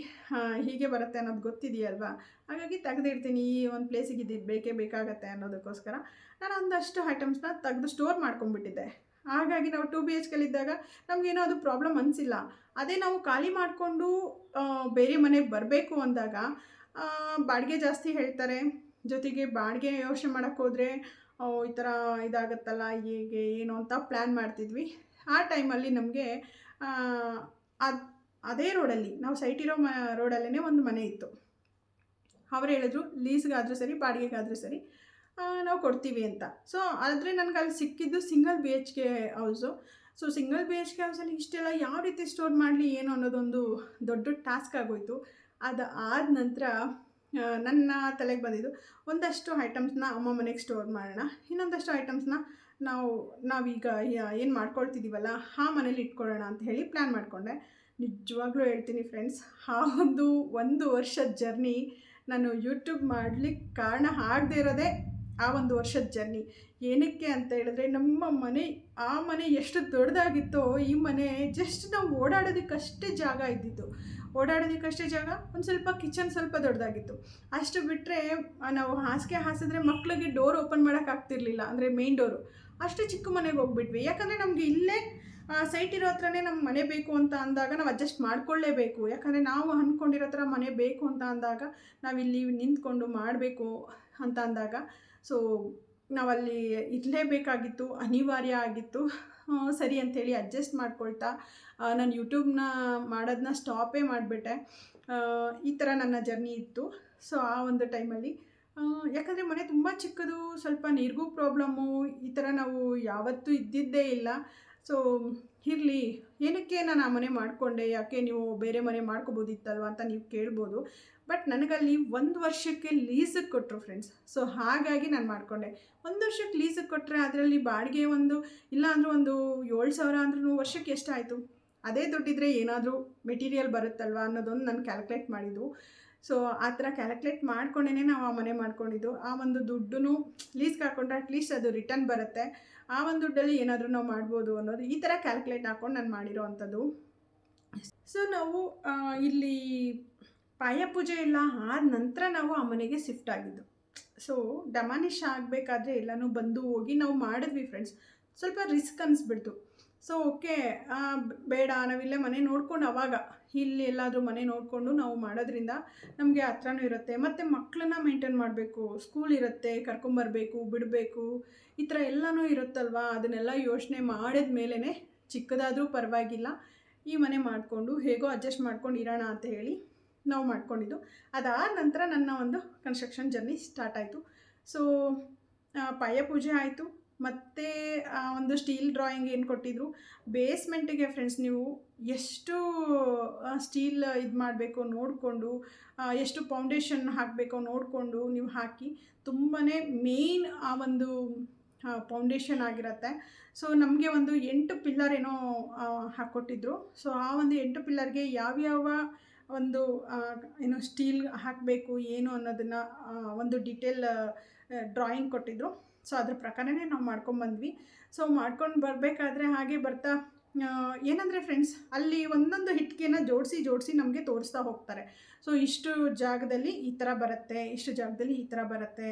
ಹೀಗೆ ಬರುತ್ತೆ ಅನ್ನೋದು ಗೊತ್ತಿದೆಯಲ್ವ, ಹಾಗಾಗಿ ತೆಗೆದಿಡ್ತೀನಿ. ಈ ಒಂದು ಪ್ಲೇಸಿಗೆ ಇದು ಬೇಕೇ ಬೇಕಾಗತ್ತೆ ಅನ್ನೋದಕ್ಕೋಸ್ಕರ ನಾನು ಒಂದಷ್ಟು ಐಟಮ್ಸ್ನ ತೆಗೆದು ಸ್ಟೋರ್ ಮಾಡ್ಕೊಂಡ್ಬಿಟ್ಟಿದ್ದೆ. ಹಾಗಾಗಿ ನಾವು 2 BHKಲಿದ್ದಾಗ ನಮಗೇನೋ ಅದು ಪ್ರಾಬ್ಲಮ್ ಅನಿಸಿಲ್ಲ. ಅದೇ ನಾವು ಖಾಲಿ ಮಾಡಿಕೊಂಡು ಬೇರೆ ಮನೆಗೆ ಬರಬೇಕು ಅಂದಾಗ ಬಾಡಿಗೆ ಜಾಸ್ತಿ ಹೇಳ್ತಾರೆ. ಜೊತೆಗೆ ಬಾಡಿಗೆ ಯೋಚನೆ ಮಾಡೋಕ್ಕೆ ಹೋದರೆ ಈ ಥರ ಇದಾಗುತ್ತಲ್ಲ, ಹೇಗೆ ಏನು ಅಂತ ಪ್ಲ್ಯಾನ್ ಮಾಡ್ತಿದ್ವಿ. ಆ ಟೈಮಲ್ಲಿ ನಮಗೆ ಅದೇ ರೋಡಲ್ಲಿ, ನಾವು ಸೈಟ್ ಇರೋ ರೋಡಲ್ಲೇ ಒಂದು ಮನೆ ಇತ್ತು. ಅವ್ರು ಹೇಳಿದ್ರು, ಲೀಸ್ಗಾದರೂ ಸರಿ ಬಾಡಿಗೆಗಾದರೂ ಸರಿ ನಾವು ಕೊಡ್ತೀವಿ ಅಂತ. ಸೊ ಆದರೆ ನನಗೆ ಅಲ್ಲಿ ಸಿಕ್ಕಿದ್ದು single BHK house. So single BHK ಹೌಸಲ್ಲಿ ಇಷ್ಟೆಲ್ಲ ಯಾವ ರೀತಿ ಸ್ಟೋರ್ ಮಾಡಲಿ ಏನು ಅನ್ನೋದೊಂದು ದೊಡ್ಡ ಟಾಸ್ಕ್ ಆಗೋಯಿತು. ಅದು ಆದ ನಂತರ ನನ್ನ ತಲೆಗೆ ಬಂದಿದ್ದು, ಒಂದಷ್ಟು ಐಟಮ್ಸ್ನ ಅಮ್ಮ ಮನೆಗೆ ಸ್ಟೋರ್ ಮಾಡೋಣ, ಇನ್ನೊಂದಷ್ಟು ಐಟಮ್ಸ್ನ ನಾವೀಗ ಏನು ಮಾಡ್ಕೊಳ್ತಿದ್ದೀವಲ್ಲ ಆ ಮನೇಲಿ ಇಟ್ಕೊಳ್ಳೋಣ ಅಂತ ಹೇಳಿ ಪ್ಲ್ಯಾನ್ ಮಾಡಿಕೊಂಡೆ. ನಿಜವಾಗ್ಲೂ ಹೇಳ್ತೀನಿ ಫ್ರೆಂಡ್ಸ್, ಆ ಒಂದು ವರ್ಷದ ಜರ್ನಿ ನಾನು ಯೂಟ್ಯೂಬ್ ಮಾಡಲಿಕ್ಕೆ ಕಾರಣ ಆಗದೇ ಇರೋದೇ ಆ ಒಂದು ವರ್ಷದ ಜರ್ನಿ. ಏನಕ್ಕೆ ಅಂತ ಹೇಳಿದ್ರೆ ನಮ್ಮ ಮನೆ, ಆ ಮನೆ ಎಷ್ಟು ದೊಡ್ಡದಾಗಿತ್ತೋ ಈ ಮನೆ ಜಸ್ಟ್ ನಾವು ಓಡಾಡೋದಕ್ಕಷ್ಟೇ ಜಾಗ ಇದ್ದಿದ್ದು. ಓಡಾಡೋದಕ್ಕಷ್ಟೇ ಜಾಗ, ಒಂದು ಸ್ವಲ್ಪ ಕಿಚನ್ ಸ್ವಲ್ಪ ದೊಡ್ಡದಾಗಿತ್ತು. ಅಷ್ಟು ಬಿಟ್ಟರೆ ನಾವು ಹಾಸಿಗೆ ಹಾಸಿದ್ರೆ ಮಕ್ಳಿಗೆ ಡೋರ್ ಓಪನ್ ಮಾಡೋಕ್ಕಾಗ್ತಿರ್ಲಿಲ್ಲ, ಅಂದರೆ ಮೇನ್ ಡೋರು. ಅಷ್ಟು ಚಿಕ್ಕ ಮನೆಗೆ ಹೋಗ್ಬಿಟ್ವಿ. ಯಾಕಂದರೆ ನಮಗೆ ಇಲ್ಲೇ ಸೈಟ್ ಇರೋ ಹತ್ರನೇ ನಮ್ಗೆ ಮನೆ ಬೇಕು ಅಂತ ಅಂದಾಗ ನಾವು ಅಡ್ಜಸ್ಟ್ ಮಾಡ್ಕೊಳ್ಳೇಬೇಕು. ಯಾಕಂದರೆ ನಾವು ಅಂದ್ಕೊಂಡಿರೋ ಥರ ಮನೆ ಬೇಕು ಅಂತ ಅಂದಾಗ ನಾವಿಲ್ಲಿ ನಿಂತ್ಕೊಂಡು ಮಾಡಬೇಕು ಅಂತ ಅಂದಾಗ ಸೊ ನಾವಲ್ಲಿ ಇರಲೇಬೇಕಾಗಿತ್ತು, ಅನಿವಾರ್ಯ ಆಗಿತ್ತು. ಸರಿ ಅಂಥೇಳಿ ಅಡ್ಜಸ್ಟ್ ಮಾಡ್ಕೊಳ್ತಾ ನಾನು ಯೂಟ್ಯೂಬ್ನ ಮಾಡೋದನ್ನ ಸ್ಟಾಪೇ ಮಾಡಿಬಿಟ್ಟೆ. ಈ ಥರ ನನ್ನ ಜರ್ನಿ ಇತ್ತು. ಸೊ ಆ ಒಂದು ಟೈಮಲ್ಲಿ ಯಾಕಂದರೆ ಮನೆ ತುಂಬ ಚಿಕ್ಕದು, ಸ್ವಲ್ಪ ನೀರಿಗೂ ಪ್ರಾಬ್ಲಮ್ಮು, ಈ ಥರ ನಾವು ಯಾವತ್ತೂ ಇದ್ದಿದ್ದೇ ಇಲ್ಲ. ಸೊ ಇರಲಿ, ಏನಕ್ಕೆ ನಾನು ಆ ಮನೆ ಮಾಡಿಕೊಂಡೆ, ಯಾಕೆ ನೀವು ಬೇರೆ ಮನೆ ಮಾಡ್ಕೋಬೋದಿತ್ತಲ್ವ ಅಂತ ನೀವು ಕೇಳ್ಬೋದು. ಬಟ್ ನನಗಲ್ಲಿ 1 ವರ್ಷಕ್ಕೆ ಲೀಸಿಗೆ ಕೊಟ್ಟರು ಫ್ರೆಂಡ್ಸ್. ಸೊ ಹಾಗಾಗಿ ನಾನು ಮಾಡಿಕೊಂಡೆ. 1 ವರ್ಷಕ್ಕೆ ಲೀಸಿಗೆ ಕೊಟ್ಟರೆ ಅದರಲ್ಲಿ ಬಾಡಿಗೆ ಇಲ್ಲ ಅಂದರೂ ಒಂದು 7,000 ಅಂದ್ರೂ ವರ್ಷಕ್ಕೆ ಎಷ್ಟಾಯಿತು? ಅದೇ ದುಡ್ಡಿದ್ರೆ ಏನಾದರೂ ಮೆಟೀರಿಯಲ್ ಬರುತ್ತಲ್ವ ಅನ್ನೋದೊಂದು ನಾನು ಕ್ಯಾಲ್ಕುಲೇಟ್ ಮಾಡಿದ್ದು. ಸೊ ಆ ಥರ ಕ್ಯಾಲ್ಕುಲೇಟ್ ಮಾಡ್ಕೊಂಡೇ ನಾವು ಆ ಮನೆ ಮಾಡ್ಕೊಂಡಿದ್ದು. ಆ ಒಂದು ದುಡ್ಡು ಲೀಸ್ಗೆ ಹಾಕ್ಕೊಂಡ್ರೆ ಅಟ್ಲೀಸ್ಟ್ ಅದು ರಿಟರ್ನ್ ಬರುತ್ತೆ, ಆ ಒಂದು ದುಡ್ಡಲ್ಲಿ ಏನಾದರೂ ನಾವು ಮಾಡ್ಬೋದು ಅನ್ನೋದು ಈ ಥರ ಕ್ಯಾಲ್ಕುಲೇಟ್ ಹಾಕ್ಕೊಂಡು ನಾನು ಮಾಡಿರೋ ಅಂಥದ್ದು. ಸೊ ನಾವು ಇಲ್ಲಿ ಪಾಯ ಪೂಜೆ ಎಲ್ಲ ಆದ ನಂತರ ನಾವು ಆ ಮನೆಗೆ ಶಿಫ್ಟ್ ಆಗಿದ್ದು. ಸೊ ಡಮಾನಿಷ್ ಆಗಬೇಕಾದ್ರೆ ಎಲ್ಲನೂ ಬಂದು ಹೋಗಿ ನಾವು ಮಾಡಿದ್ವಿ ಫ್ರೆಂಡ್ಸ್. ಸ್ವಲ್ಪ ರಿಸ್ಕ್ ಅನಿಸ್ಬಿಡ್ತು. ಸೊ ಓಕೆ, ಬೇಡ, ನಾವಿಲ್ಲೇ ಮನೆ ನೋಡ್ಕೊಂಡು ಆವಾಗ ಇಲ್ಲಿ ಎಲ್ಲಾದರೂ ಮನೆ ನೋಡಿಕೊಂಡು ನಾವು ಮಾಡೋದ್ರಿಂದ ನಮಗೆ ಹತ್ರನೂ ಇರುತ್ತೆ, ಮತ್ತು ಮಕ್ಕಳನ್ನ ಮೇಂಟೈನ್ ಮಾಡಬೇಕು, ಸ್ಕೂಲ್ ಇರುತ್ತೆ, ಕರ್ಕೊಂಬರಬೇಕು, ಬಿಡಬೇಕು, ಈ ಥರ ಎಲ್ಲನೂ ಇರುತ್ತಲ್ವ. ಅದನ್ನೆಲ್ಲ ಯೋಚನೆ ಮಾಡಿದ ಮೇಲೇ ಚಿಕ್ಕದಾದರೂ ಪರವಾಗಿಲ್ಲ ಈ ಮನೆ ಮಾಡಿಕೊಂಡು ಹೇಗೋ ಅಡ್ಜಸ್ಟ್ ಮಾಡ್ಕೊಂಡು ಇರೋಣ ಅಂತ ಹೇಳಿ ನಾವು ಮಾಡ್ಕೊಂಡಿದ್ದು. ಅದಾದ ನಂತರ ನನ್ನ ಒಂದು ಕನ್ಸ್ಟ್ರಕ್ಷನ್ ಜರ್ನಿ ಸ್ಟಾರ್ಟ್ ಆಯಿತು. ಸೊ ಪಾಯ ಪೂಜೆ ಆಯಿತು, ಮತ್ತು ಒಂದು ಸ್ಟೀಲ್ ಡ್ರಾಯಿಂಗ್ ಏನು ಕೊಟ್ಟಿದ್ರು ಬೇಸ್ಮೆಂಟಿಗೆ ಫ್ರೆಂಡ್ಸ್. ನೀವು ಎಷ್ಟು ಸ್ಟೀಲ್ ಇದು ಮಾಡಬೇಕು ನೋಡಿಕೊಂಡು, ಎಷ್ಟು ಫೌಂಡೇಶನ್ ಹಾಕಬೇಕೋ ನೋಡಿಕೊಂಡು ನೀವು ಹಾಕಿ. ತುಂಬಾ ಮೇನ್ ಆ ಒಂದು ಫೌಂಡೇಶನ್ ಆಗಿರುತ್ತೆ. ಸೊ ನಮಗೆ ಒಂದು 8 ಪಿಲ್ಲರ್ ಏನೋ ಹಾಕ್ಕೊಟ್ಟಿದ್ರು. ಸೊ ಆ ಒಂದು 8 ಪಿಲ್ಲರ್ಗೆ ಯಾವ್ಯಾವ ಒಂದು ಏನು ಸ್ಟೀಲ್ ಹಾಕಬೇಕು ಏನು ಅನ್ನೋದನ್ನು ಒಂದು ಡೀಟೇಲ್ ಡ್ರಾಯಿಂಗ್ ಕೊಟ್ಟಿದ್ರು. ಸೊ ಅದ್ರ ಪ್ರಕಾರನೇ ನಾವು ಮಾಡ್ಕೊಂಬಂದ್ವಿ. ಸೊ ಮಾಡ್ಕೊಂಡು ಬರಬೇಕಾದ್ರೆ ಹಾಗೆ ಬರ್ತಾ ಏನಂದರೆ ಫ್ರೆಂಡ್ಸ್, ಅಲ್ಲಿ ಒಂದೊಂದು ಇಟ್ಟಿಗೆನ ಜೋಡಿಸಿ ನಮಗೆ ತೋರಿಸ್ತಾ ಹೋಗ್ತಾರೆ. ಸೊ ಇಷ್ಟು ಜಾಗದಲ್ಲಿ ಈ ಥರ ಬರುತ್ತೆ, ಇಷ್ಟು ಜಾಗದಲ್ಲಿ ಈ ಥರ ಬರುತ್ತೆ,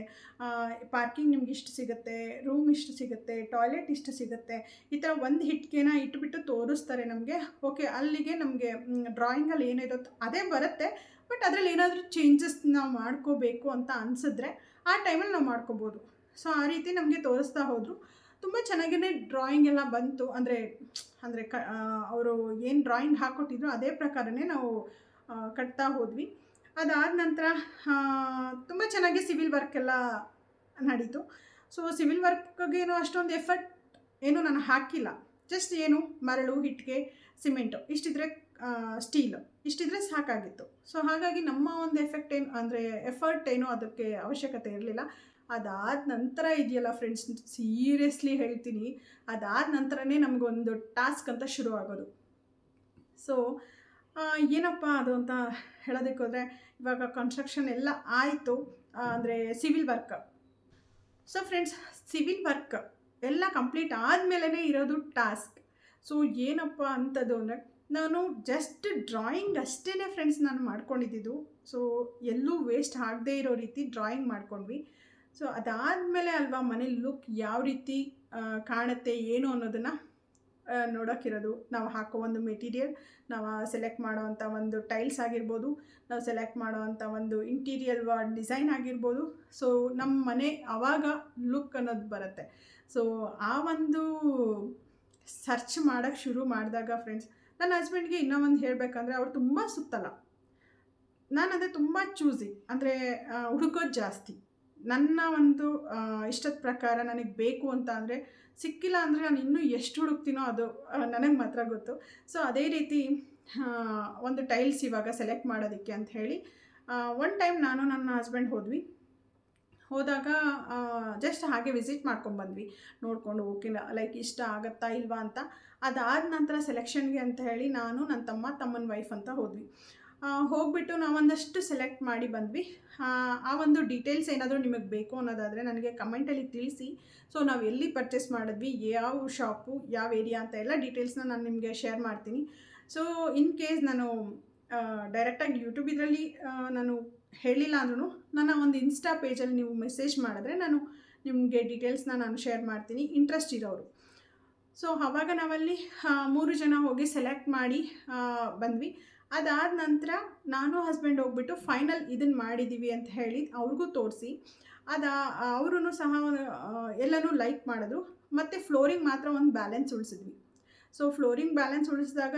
ಪಾರ್ಕಿಂಗ್ ನಿಮ್ಗೆ ಇಷ್ಟು ಸಿಗುತ್ತೆ, ರೂಮ್ ಇಷ್ಟು ಸಿಗುತ್ತೆ, ಟಾಯ್ಲೆಟ್ ಇಷ್ಟು ಸಿಗುತ್ತೆ, ಈ ಥರ ಒಂದು ಇಟ್ಟಿಗೆನ ಇಟ್ಬಿಟ್ಟು ತೋರಿಸ್ತಾರೆ ನಮಗೆ. ಓಕೆ, ಅಲ್ಲಿಗೆ ನಮಗೆ ಡ್ರಾಯಿಂಗಲ್ಲಿ ಏನಿರೋ ಅದೇ ಬರುತ್ತೆ. ಬಟ್ ಅದರಲ್ಲಿ ಏನಾದರೂ ಚೇಂಜಸ್ ನಾವು ಮಾಡ್ಕೋಬೇಕು ಅಂತ ಅನಿಸಿದ್ರೆ ಆ ಟೈಮಲ್ಲಿ ನಾವು ಮಾಡ್ಕೋಬೋದು. ಸೊ ಆ ರೀತಿ ನಮಗೆ ತೋರಿಸ್ತಾ ಹೋದರು. ತುಂಬ ಚೆನ್ನಾಗೇ ಡ್ರಾಯಿಂಗ್ ಎಲ್ಲ ಬಂತು. ಅಂದರೆ ಅವರು ಏನು ಡ್ರಾಯಿಂಗ್ ಹಾಕ್ಕೊಟ್ಟಿದ್ರು ಅದೇ ಪ್ರಕಾರನೇ ನಾವು ಕಟ್ತಾ ಹೋದ್ವಿ. ಅದಾದ ನಂತರ ತುಂಬ ಚೆನ್ನಾಗಿ ಸಿವಿಲ್ ವರ್ಕ್ ಎಲ್ಲ ನಡೀತು. ಸೊ ಸಿವಿಲ್ ವರ್ಕ್ಗೇನು ಅಷ್ಟೊಂದು ಎಫರ್ಟ್ ಏನು ನಾನು ಹಾಕಿಲ್ಲ. ಜಸ್ಟ್ ಏನು ಮರಳು, ಇಟ್ಟಿಗೆ, ಸಿಮೆಂಟು ಇಷ್ಟಿದ್ರೆ, ಸ್ಟೀಲು ಇಷ್ಟಿದ್ರೆ ಸಾಕಾಗಿತ್ತು. ಸೊ ಹಾಗಾಗಿ ನಮ್ಮ ಒಂದು ಎಫರ್ಟ್ ಏನು ಅದಕ್ಕೆ ಅವಶ್ಯಕತೆ ಇರಲಿಲ್ಲ. ಅದಾದ ನಂತರ ಇದೆಯಲ್ಲ ಫ್ರೆಂಡ್ಸ್, ಸೀರಿಯಸ್ಲಿ ಹೇಳ್ತೀನಿ, ಅದಾದ ನಂತರನೇ ನಮಗೊಂದು ಟಾಸ್ಕ್ ಅಂತ ಶುರು ಆಗೋದು. ಸೊ ಏನಪ್ಪ ಅದು ಅಂತ ಹೇಳೋದಕ್ಕೆ ಹೋದರೆ, ಇವಾಗ ಕನ್ಸ್ಟ್ರಕ್ಷನ್ ಎಲ್ಲ ಆಯಿತು, ಅಂದರೆ civil work. So friends, civil work ಎಲ್ಲ ಕಂಪ್ಲೀಟ್ ಆದಮೇಲೆ ಇರೋದು ಟಾಸ್ಕ್. ಸೊ ಏನಪ್ಪ ಅಂಥದ್ದು ಅಂದರೆ, ನಾನು ಜಸ್ಟ್ ಡ್ರಾಯಿಂಗ್ ಅಷ್ಟೇ ಫ್ರೆಂಡ್ಸ್ ನಾನು ಮಾಡ್ಕೊಂಡಿದ್ದು. ಸೊ ಎಲ್ಲೂ ವೇಸ್ಟ್ ಆಗದೇ ಇರೋ ರೀತಿ ಡ್ರಾಯಿಂಗ್ ಮಾಡ್ಕೊಂಡ್ವಿ. ಸೊ ಅದಾದಮೇಲೆ ಅಲ್ವಾ ಮನೆ ಲುಕ್ ಯಾವ ರೀತಿ ಕಾಣುತ್ತೆ ಏನು ಅನ್ನೋದನ್ನು ನೋಡೋಕ್ಕಿರೋದು. ನಾವು ಹಾಕೋ ಒಂದು ಮೆಟೀರಿಯಲ್, ನಾವು ಸೆಲೆಕ್ಟ್ ಮಾಡೋವಂಥ ಒಂದು ಟೈಲ್ಸ್ ಆಗಿರ್ಬೋದು, ನಾವು ಸೆಲೆಕ್ಟ್ ಮಾಡೋವಂಥ ಒಂದು ಇಂಟೀರಿಯರ್ ಡಿಸೈನ್ ಆಗಿರ್ಬೋದು. ಸೊ ನಮ್ಮ ಮನೆ ಆವಾಗ ಲುಕ್ ಅನ್ನೋದು ಬರುತ್ತೆ. ಸೊ ಆ ಒಂದು ಸರ್ಚ್ ಮಾಡೋಕ್ಕೆ ಶುರು ಮಾಡಿದಾಗ ಫ್ರೆಂಡ್ಸ್, ನನ್ನ ಹಸ್ಬೆಂಡ್ಗೆ ಇನ್ನೂ ಒಂದು ಹೇಳಬೇಕಂದ್ರೆ, ಅವ್ರು ತುಂಬ ಸುತ್ತಲ್ಲ. ನಾನು ಅದೇ ತುಂಬ ಚೂಸಿ, ಅಂದರೆ ಹುಡುಕೋದು ಜಾಸ್ತಿ. ನನ್ನ ಒಂದು ಇಷ್ಟದ ಪ್ರಕಾರ ನನಗೆ ಬೇಕು ಅಂತ ಅಂದರೆ ಸಿಕ್ಕಿಲ್ಲ ಅಂದರೆ ನಾನು ಇನ್ನೂ ಎಷ್ಟು ಹುಡುಕ್ತೀನೋ ಅದು ನನಗೆ ಮಾತ್ರ ಗೊತ್ತು. ಸೊ ಅದೇ ರೀತಿ ಒಂದು ಟೈಲ್ಸ್ ಇವಾಗ ಸೆಲೆಕ್ಟ್ ಮಾಡೋದಕ್ಕೆ ಅಂತ ಹೇಳಿ ಒನ್ ಟೈಮ್ ನಾನು ನನ್ನ ಹಸ್ಬೆಂಡ್ ಹೋದಾಗ ಜಸ್ಟ್ ಹಾಗೆ ವಿಸಿಟ್ ಮಾಡ್ಕೊಂಡ್ಬಂದ್ವಿ, ನೋಡಿಕೊಂಡು ಓಕೆ ಲೈಕ್ ಇಷ್ಟ ಆಗುತ್ತಾ ಇಲ್ವಾ ಅಂತ. ಅದಾದ ನಂತರ ಸೆಲೆಕ್ಷನ್ಗೆ ಅಂತ ಹೇಳಿ ನಾನು, ನನ್ನ ತಮ್ಮನ ವೈಫ್ ಅಂತ ಹೋದ್ವಿ. ಹೋಗ್ಬಿಟ್ಟು ನಾವೊಂದಷ್ಟು ಸೆಲೆಕ್ಟ್ ಮಾಡಿ ಬಂದ್ವಿ. ಆ ಒಂದು ಡೀಟೇಲ್ಸ್ ಏನಾದರೂ ನಿಮಗೆ ಬೇಕು ಅನ್ನೋದಾದರೆ ನನಗೆ ಕಮೆಂಟಲ್ಲಿ ತಿಳಿಸಿ. ಸೊ ನಾವು ಎಲ್ಲಿ ಪರ್ಚೇಸ್ ಮಾಡಿದ್ವಿ, ಯಾವ ಶಾಪು, ಯಾವ ಏರಿಯಾ ಅಂತ ಎಲ್ಲ ಡೀಟೇಲ್ಸ್ನ ನಾನು ನಿಮಗೆ ಶೇರ್ ಮಾಡ್ತೀನಿ. ಸೊ ಇನ್ ಕೇಸ್ ನಾನು ಡೈರೆಕ್ಟಾಗಿ ಯೂಟ್ಯೂಬ್ ಇದರಲ್ಲಿ ನಾನು ಹೇಳಿಲ್ಲ ಅಂದ್ರೂ ನನ್ನ ಒಂದು ಇನ್ಸ್ಟಾ ಪೇಜಲ್ಲಿ ನೀವು ಮೆಸೇಜ್ ಮಾಡಿದ್ರೆ ನಾನು ನಿಮಗೆ ಡೀಟೇಲ್ಸ್ನ ನಾನು ಶೇರ್ ಮಾಡ್ತೀನಿ, ಇಂಟ್ರೆಸ್ಟ್ ಇರೋರು. ಸೊ ಆವಾಗ ನಾವಲ್ಲಿ 3 ಜನ ಹೋಗಿ ಸೆಲೆಕ್ಟ್ ಮಾಡಿ ಬಂದ್ವಿ. ಅದಾದ ನಂತರ ನಾನು ಹಸ್ಬೆಂಡ್ ಹೋಗ್ಬಿಟ್ಟು ಫೈನಲ್ ಇದನ್ನು ಮಾಡಿದ್ದೀವಿ ಅಂತ ಹೇಳಿ ಅವ್ರಿಗೂ ತೋರಿಸಿ, ಅವರೂ ಸಹ ಎಲ್ಲನೂ ಲೈಕ್ ಮಾಡಿದ್ರು. ಮತ್ತು ಫ್ಲೋರಿಂಗ್ ಮಾತ್ರ ಒಂದು ಬ್ಯಾಲೆನ್ಸ್ ಉಳಿಸಿದ್ವಿ. ಸೊ ಫ್ಲೋರಿಂಗ್ ಬ್ಯಾಲೆನ್ಸ್ ಉಳಿಸಿದಾಗ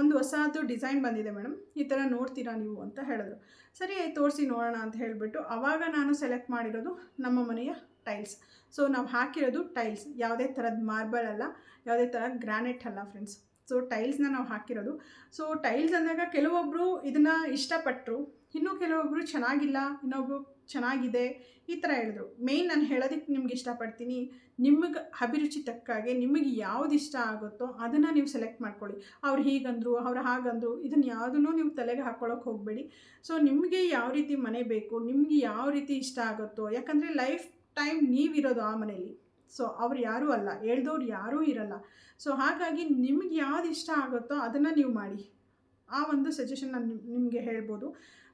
ಒಂದು ಹೊಸದು ಡಿಸೈನ್ ಬಂದಿದೆ ಮೇಡಮ್, ಈ ಥರ ನೋಡ್ತೀರಾ ನೀವು ಅಂತ ಹೇಳಿದ್ರು. ಸರಿ ತೋರಿಸಿ ನೋಡೋಣ ಅಂತ ಹೇಳಿಬಿಟ್ಟು ಆವಾಗ ನಾನು ಸೆಲೆಕ್ಟ್ ಮಾಡಿರೋದು ನಮ್ಮ ಮನೆಯ ಟೈಲ್ಸ್. ಸೊ ನಾವು ಹಾಕಿರೋದು ಟೈಲ್ಸ್, ಯಾವುದೇ ಥರದ ಮಾರ್ಬಲ್ ಅಲ್ಲ, ಯಾವುದೇ ಥರ ಗ್ರಾನೈಟ್ ಅಲ್ಲ ಫ್ರೆಂಡ್ಸ್. ಸೊ ಟೈಲ್ಸ್ನ ನಾವು ಹಾಕಿರೋದು. ಸೊ ಟೈಲ್ಸ್ ಅಂದಾಗ ಕೆಲವೊಬ್ಬರು ಇದನ್ನು ಇಷ್ಟಪಟ್ಟರು, ಇನ್ನೂ ಕೆಲವೊಬ್ಬರು ಚೆನ್ನಾಗಿಲ್ಲ, ಇನ್ನೊಬ್ಬರು ಚೆನ್ನಾಗಿದೆ, ಈ ಥರ ಹೇಳಿದ್ರು. ಮೇಯ್ನ್ ನಾನು ಹೇಳೋದಕ್ಕೆ ನಿಮ್ಗೆ ಇಷ್ಟಪಡ್ತೀನಿ, ನಿಮಗೆ ಅಭಿರುಚಿ ತಕ್ಕಾಗೆ ನಿಮಗೆ ಯಾವ್ದು ಇಷ್ಟ ಆಗುತ್ತೋ ಅದನ್ನು ನೀವು ಸೆಲೆಕ್ಟ್ ಮಾಡ್ಕೊಳ್ಳಿ. ಅವ್ರು ಹೀಗಂದರು, ಅವ್ರು ಹಾಗಂದರು, ಇದನ್ನು ಯಾವುದನ್ನು ನೀವು ತಲೆಗೆ ಹಾಕ್ಕೊಳ್ಳೋಕೆ ಹೋಗಬೇಡಿ. ಸೊ ನಿಮಗೆ ಯಾವ ರೀತಿ ಮನೆ ಬೇಕು, ನಿಮಗೆ ಯಾವ ರೀತಿ ಇಷ್ಟ ಆಗುತ್ತೋ, ಯಾಕಂದರೆ ಲೈಫ್ ಟೈಮ್ ನೀವಿರೋದು ಆ ಮನೇಲಿ. ಸೊ ಅವ್ರು ಯಾರೂ ಅಲ್ಲ, ಹೇಳ್ದವ್ರು ಯಾರೂ ಇರಲ್ಲ. ಸೊ ಹಾಗಾಗಿ ನಿಮಗೆ ಯಾವ್ದು ಇಷ್ಟ ಆಗುತ್ತೋ ಅದನ್ನು ನೀವು ಮಾಡಿ, ಆ ಒಂದು ಸಜೆಷನ್ ನಾನು ನಿಮಗೆ ಹೇಳ್ಬೋದು.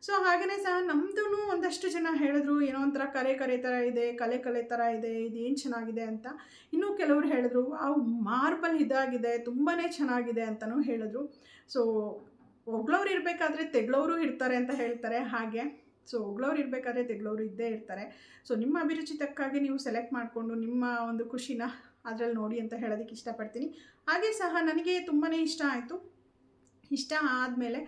ಸೊ ಹಾಗೆಯೇ ಸಹ ನಮ್ಮದೂ ಒಂದಷ್ಟು ಜನ ಹೇಳಿದ್ರು, ಏನೋ ಒಂಥರ ಕರೆ ಥರ ಇದೆ, ಕಲೆ ಥರ ಇದೆ, ಇದೇನು ಚೆನ್ನಾಗಿದೆ ಅಂತ. ಇನ್ನೂ ಕೆಲವರು ಹೇಳಿದ್ರು ಮಾರ್ಬಲ್ ಇದಾಗಿದೆ, ತುಂಬಾ ಚೆನ್ನಾಗಿದೆ ಅಂತಲೂ ಹೇಳಿದ್ರು. ಸೊ ಹೊಗಳವ್ರು ಇರಬೇಕಾದ್ರೆ ತೆಗಳವರು ಇರ್ತಾರೆ ಅಂತ ಹೇಳ್ತಾರೆ ಹಾಗೆ. ಸೊ ಹೊಗಳವ್ರು ಇರಬೇಕಾದ್ರೆ ತೆಗಳವರು ಇದ್ದೇ ಇರ್ತಾರೆ. ಸೊ ನಿಮ್ಮ ಅಭಿರುಚಿ ತಕ್ಕಾಗಿ ನೀವು ಸೆಲೆಕ್ಟ್ ಮಾಡಿಕೊಂಡು ನಿಮ್ಮ ಒಂದು ಖುಷಿನ ಅದರಲ್ಲಿ ನೋಡಿ ಅಂತ ಹೇಳೋದಕ್ಕೆ ಇಷ್ಟಪಡ್ತೀನಿ. ಹಾಗೆ ಸಹ ನನಗೆ ತುಂಬಾ ಇಷ್ಟ ಆಯಿತು. ಇಷ್ಟ ಆದಮೇಲೆ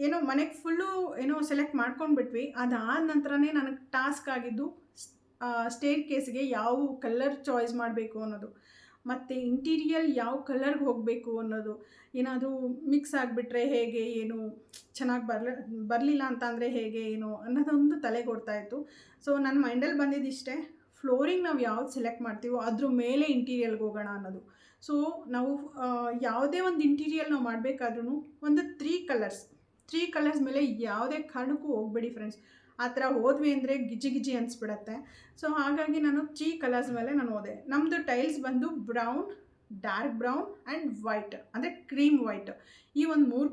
ಏನೋ ಮನೆಗೆ ಫುಲ್ಲು ಏನೋ ಸೆಲೆಕ್ಟ್ ಮಾಡ್ಕೊಂಡ್ಬಿಟ್ವಿ. ಅದಾದ ನಂತರನೇ ನನಗೆ ಟಾಸ್ಕ್ ಆಗಿದ್ದು ಸ್ಟೇರ್ ಕೇಸ್ಗೆ ಯಾವ ಕಲರ್ ಚಾಯ್ಸ್ ಮಾಡಬೇಕು ಅನ್ನೋದು, ಮತ್ತು ಇಂಟೀರಿಯಲ್ ಯಾವ ಕಲರ್ಗೆ ಹೋಗಬೇಕು ಅನ್ನೋದು. ಏನಾದರೂ ಮಿಕ್ಸ್ ಆಗಿಬಿಟ್ರೆ ಹೇಗೆ, ಏನು ಚೆನ್ನಾಗಿ ಬರಲಿಲ್ಲ ಅಂತ ಅಂದರೆ ಹೇಗೆ, ಏನು ಅನ್ನೋದೊಂದು ತಲೆಗೆ ಓಡ್ತಾಯಿತ್ತು. ಸೊ ನನ್ನ ಮೈಂಡಲ್ಲಿ ಬಂದಿದ್ದಿಷ್ಟೇ, ಫ್ಲೋರಿಂಗ್ ನಾವು ಯಾವ್ದು ಸೆಲೆಕ್ಟ್ ಮಾಡ್ತೀವೋ ಅದ್ರ ಮೇಲೆ ಇಂಟೀರಿಯಲ್ಗೆ ಹೋಗೋಣ ಅನ್ನೋದು. ಸೊ ನಾವು ಯಾವುದೇ ಒಂದು ಇಂಟೀರಿಯಲ್ ನಾವು ಮಾಡಬೇಕಾದ್ರೂ ಒಂದು 3 ಕಲರ್ಸ್ ಮೇಲೆ ಯಾವುದೇ ಕಾರಣಕ್ಕೂ ಹೋಗಬೇಡಿ ಫ್ರೆಂಡ್ಸ್. ಆ ಥರ ಹೋದ್ವಿ ಅಂದರೆ ಗಿಜಿ ಅನಿಸ್ಬಿಡತ್ತೆ. ಸೊ ಹಾಗಾಗಿ ನಾನು 3 ಕಲರ್ಸ್ ಮೇಲೆ ನಾನು ಹೋದೆ. ನಮ್ಮದು ಟೈಲ್ಸ್ ಬಂದು brown, dark brown and white, ಅಂದರೆ ಕ್ರೀಮ್ ವೈಟ್, ಈ ಒಂದು 3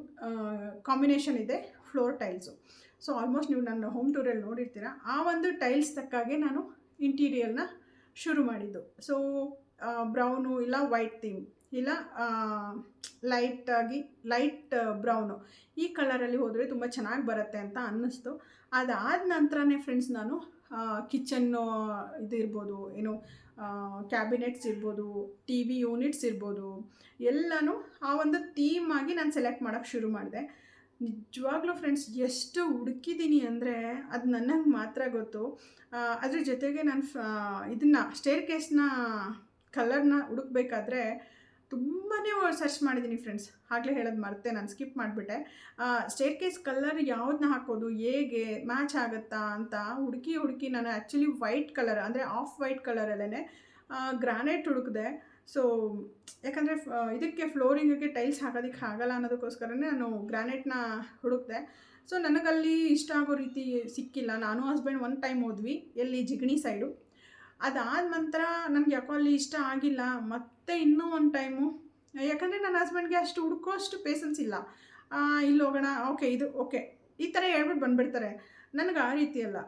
ಕಾಂಬಿನೇಷನ್ ಇದೆ ಫ್ಲೋರ್ ಟೈಲ್ಸು. ಸೊ ಆಲ್ಮೋಸ್ಟ್ ನೀವು ನನ್ನ ಹೋಮ್ ಟೂರಲ್ಲಿ ನೋಡಿರ್ತೀರ. ಆ ಒಂದು ಟೈಲ್ಸ್ ತಕ್ಕಾಗೆ ನಾನು ಇಂಟೀರಿಯಲ್ನ ಶುರು ಮಾಡಿದ್ದು. ಸೊ ಬ್ರೌನು ಇಲ್ಲ ವೈಟ್ ಥೀಮ್, ಇಲ್ಲ ಲೈಟ್ ಬ್ರೌನು, ಈ ಕಲರಲ್ಲಿ ಹೋದರೆ ತುಂಬ ಚೆನ್ನಾಗಿ ಬರುತ್ತೆ ಅಂತ ಅನ್ನಿಸ್ತು. ಅದಾದ ನಂತರನೇ ಫ್ರೆಂಡ್ಸ್ ನಾನು ಕಿಚನ್ನು ಇದು ಇರ್ಬೋದು, ಏನು ಕ್ಯಾಬಿನೆಟ್ಸ್ ಇರ್ಬೋದು, ಟಿ ವಿ ಯೂನಿಟ್ಸ್ ಇರ್ಬೋದು, ಎಲ್ಲನೂ ಆ ಒಂದು ಥೀಮಾಗಿ ನಾನು ಸೆಲೆಕ್ಟ್ ಮಾಡೋಕ್ಕೆ ಶುರು ಮಾಡಿದೆ. ನಿಜವಾಗ್ಲೂ ಫ್ರೆಂಡ್ಸ್ ಎಷ್ಟು ಹುಡುಕಿದ್ದೀನಿ ಅಂದರೆ ಅದು ನನಗೆ ಮಾತ್ರ ಗೊತ್ತು. ಅದ್ರ ಜೊತೆಗೆ ನಾನು ಇದನ್ನು ಸ್ಟೇರ್ ಕೇಸ್ನ ಕಲರ್ನ ಹುಡುಕ್ಬೇಕಾದ್ರೆ ತುಂಬಾ ಸರ್ಚ್ ಮಾಡಿದ್ದೀನಿ ಫ್ರೆಂಡ್ಸ್. ಆಗಲೇ ಹೇಳೋದು ಮರೆತೆ, ನಾನು ಸ್ಕಿಪ್ ಮಾಡಿಬಿಟ್ಟೆ. ಸ್ಟೇರ್ ಕೇಸ್ ಕಲರ್ ಯಾವುದನ್ನ ಹಾಕೋದು, ಹೇಗೆ ಮ್ಯಾಚ್ ಆಗುತ್ತಾ ಅಂತ ಹುಡುಕಿ ನಾನು ಆ್ಯಕ್ಚುಲಿ ವೈಟ್ ಕಲರ್, ಅಂದರೆ ಆಫ್ ವೈಟ್ ಕಲರಲ್ಲೇ ಗ್ರಾನೈಟ್ ಹುಡುಕಿದೆ. ಸೊ ಯಾಕಂದರೆ ಇದಕ್ಕೆ ಫ್ಲೋರಿಂಗಿಗೆ ಟೈಲ್ಸ್ ಹಾಕೋದಕ್ಕೆ ಆಗಲ್ಲ ಅನ್ನೋದಕ್ಕೋಸ್ಕರನೇ ನಾನು ಗ್ರಾನೈಟ್ನ ಹುಡುಕಿದೆ. ಸೊ ನನಗಲ್ಲಿ ಇಷ್ಟ ಆಗೋ ರೀತಿ ಸಿಕ್ಕಿಲ್ಲ. ನಾನು ಹಸ್ಬೆಂಡ್ ಒನ್ ಟೈಮ್ ಹೋದ್ವಿ, ಎಲ್ಲಿ ಜಿಗಣಿ ಸೈಡು. ಅದಾದ ನಂತರ ನನಗೆ ಯಾಕೋ ಅಲ್ಲಿ ಇಷ್ಟ ಆಗಿಲ್ಲ. ಮತ್ತೆ ಇನ್ನೂ ಒಂದು ಟೈಮು, ಯಾಕಂದರೆ ನನ್ನ ಹಸ್ಬೆಂಡ್ಗೆ ಅಷ್ಟು ಹುಡುಕೋ ಅಷ್ಟು ಪೇಷನ್ಸ್ ಇಲ್ಲ. ಇಲ್ಲಿ ಹೋಗೋಣ, ಓಕೆ ಇದು ಓಕೆ, ಈ ಥರ ಹೇಳ್ಬಿಟ್ಟು ಬಂದುಬಿಡ್ತಾರೆ. ನನಗೆ ಆ ರೀತಿ ಅಲ್ಲ,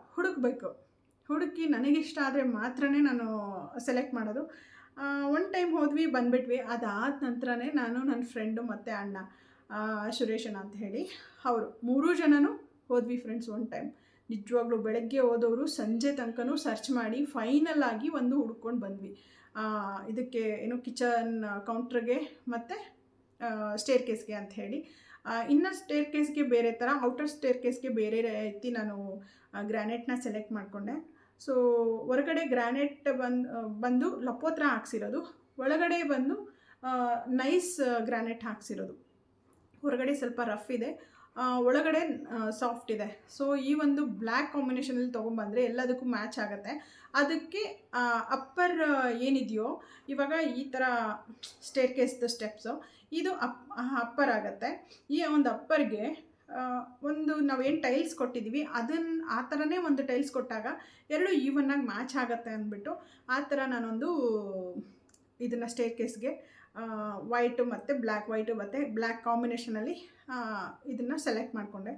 ಹುಡುಕಿ ನನಗಿಷ್ಟ ಆದರೆ ಮಾತ್ರ ನಾನು ಸೆಲೆಕ್ಟ್ ಮಾಡೋದು. ಒನ್ ಟೈಮ್ ಹೋದ್ವಿ, ಬಂದುಬಿಟ್ವಿ. ಅದಾದ ನಂತರನೇ ನಾನು, ನನ್ನ ಫ್ರೆಂಡು ಮತ್ತು ಅಣ್ಣ ಸುರೇಶನ ಅಂತ ಹೇಳಿ, ಅವರು 3 ಜನನೂ ಹೋದ್ವಿ ಫ್ರೆಂಡ್ಸ್ ಒನ್ ಟೈಮ್. ನಿಜವಾಗ್ಲೂ ಬೆಳಗ್ಗೆ ಹೋದವರು ಸಂಜೆ ತನಕನೂ ಸರ್ಚ್ ಮಾಡಿ ಫೈನಲ್ ಆಗಿ ಒಂದು ಹುಡ್ಕೊಂಡು ಬಂದ್ವಿ. ಇದಕ್ಕೆ ಏನು ಕಿಚನ್ ಕೌಂಟ್ರಿಗೆ ಮತ್ತು ಸ್ಟೇರ್ ಕೇಸ್ಗೆ ಅಂತ ಹೇಳಿ. ಇನ್ನರ್ ಸ್ಟೇರ್ ಕೇಸ್ಗೆ ಬೇರೆ ಥರ, ಔಟರ್ ಸ್ಟೇರ್ ಕೇಸ್ಗೆ ಬೇರೆ ರೀತಿ ನಾನು ಗ್ರಾನೈಟ್ನ ಸೆಲೆಕ್ಟ್ ಮಾಡಿಕೊಂಡೆ. ಸೊ ಹೊರಗಡೆ ಗ್ರಾನೈಟ್ ಬಂದು ಲಪೋತ್ರ ಹಾಕ್ಸಿರೋದು, ಒಳಗಡೆ ಬಂದು ನೈಸ್ ಗ್ರಾನೈಟ್ ಹಾಕ್ಸಿರೋದು. ಹೊರಗಡೆ ಸ್ವಲ್ಪ ರಫ್ ಇದೆ, ಒಳಗಡೆ ಸಾಫ್ಟ್ ಇದೆ. ಸೊ ಈ ಒಂದು ಬ್ಲ್ಯಾಕ್ ಕಾಂಬಿನೇಷನಲ್ಲಿ ತೊಗೊಂಬಂದರೆ ಎಲ್ಲದಕ್ಕೂ ಮ್ಯಾಚ್ ಆಗುತ್ತೆ. ಅದಕ್ಕೆ ಅಪ್ಪರ್ ಏನಿದೆಯೋ ಇವಾಗ ಈ ಥರ ಸ್ಟೇರ್ಕೇಸ್ದು ಸ್ಟೆಪ್ಸು ಇದು ಅಪ್ಪರ್ ಆಗುತ್ತೆ. ಈ ಒಂದು ಅಪ್ಪರ್ಗೆ ಒಂದು ನಾವೇನು ಟೈಲ್ಸ್ ಕೊಟ್ಟಿದ್ದೀವಿ ಆ ಥರನೇ ಒಂದು ಟೈಲ್ಸ್ ಕೊಟ್ಟಾಗ ಎರಡು ಈವನ್ನಾಗಿ ಮ್ಯಾಚ್ ಆಗುತ್ತೆ ಅಂದ್ಬಿಟ್ಟು ಆ ಥರ ನಾನೊಂದು ಇದನ್ನು ಸ್ಟೇರ್ಕೇಸ್ಗೆ ವೈಟು ಮತ್ತು ಬ್ಲ್ಯಾಕ್ ಕಾಂಬಿನೇಷನಲ್ಲಿ ಇದನ್ನು ಸೆಲೆಕ್ಟ್ ಮಾಡಿಕೊಂಡೆ.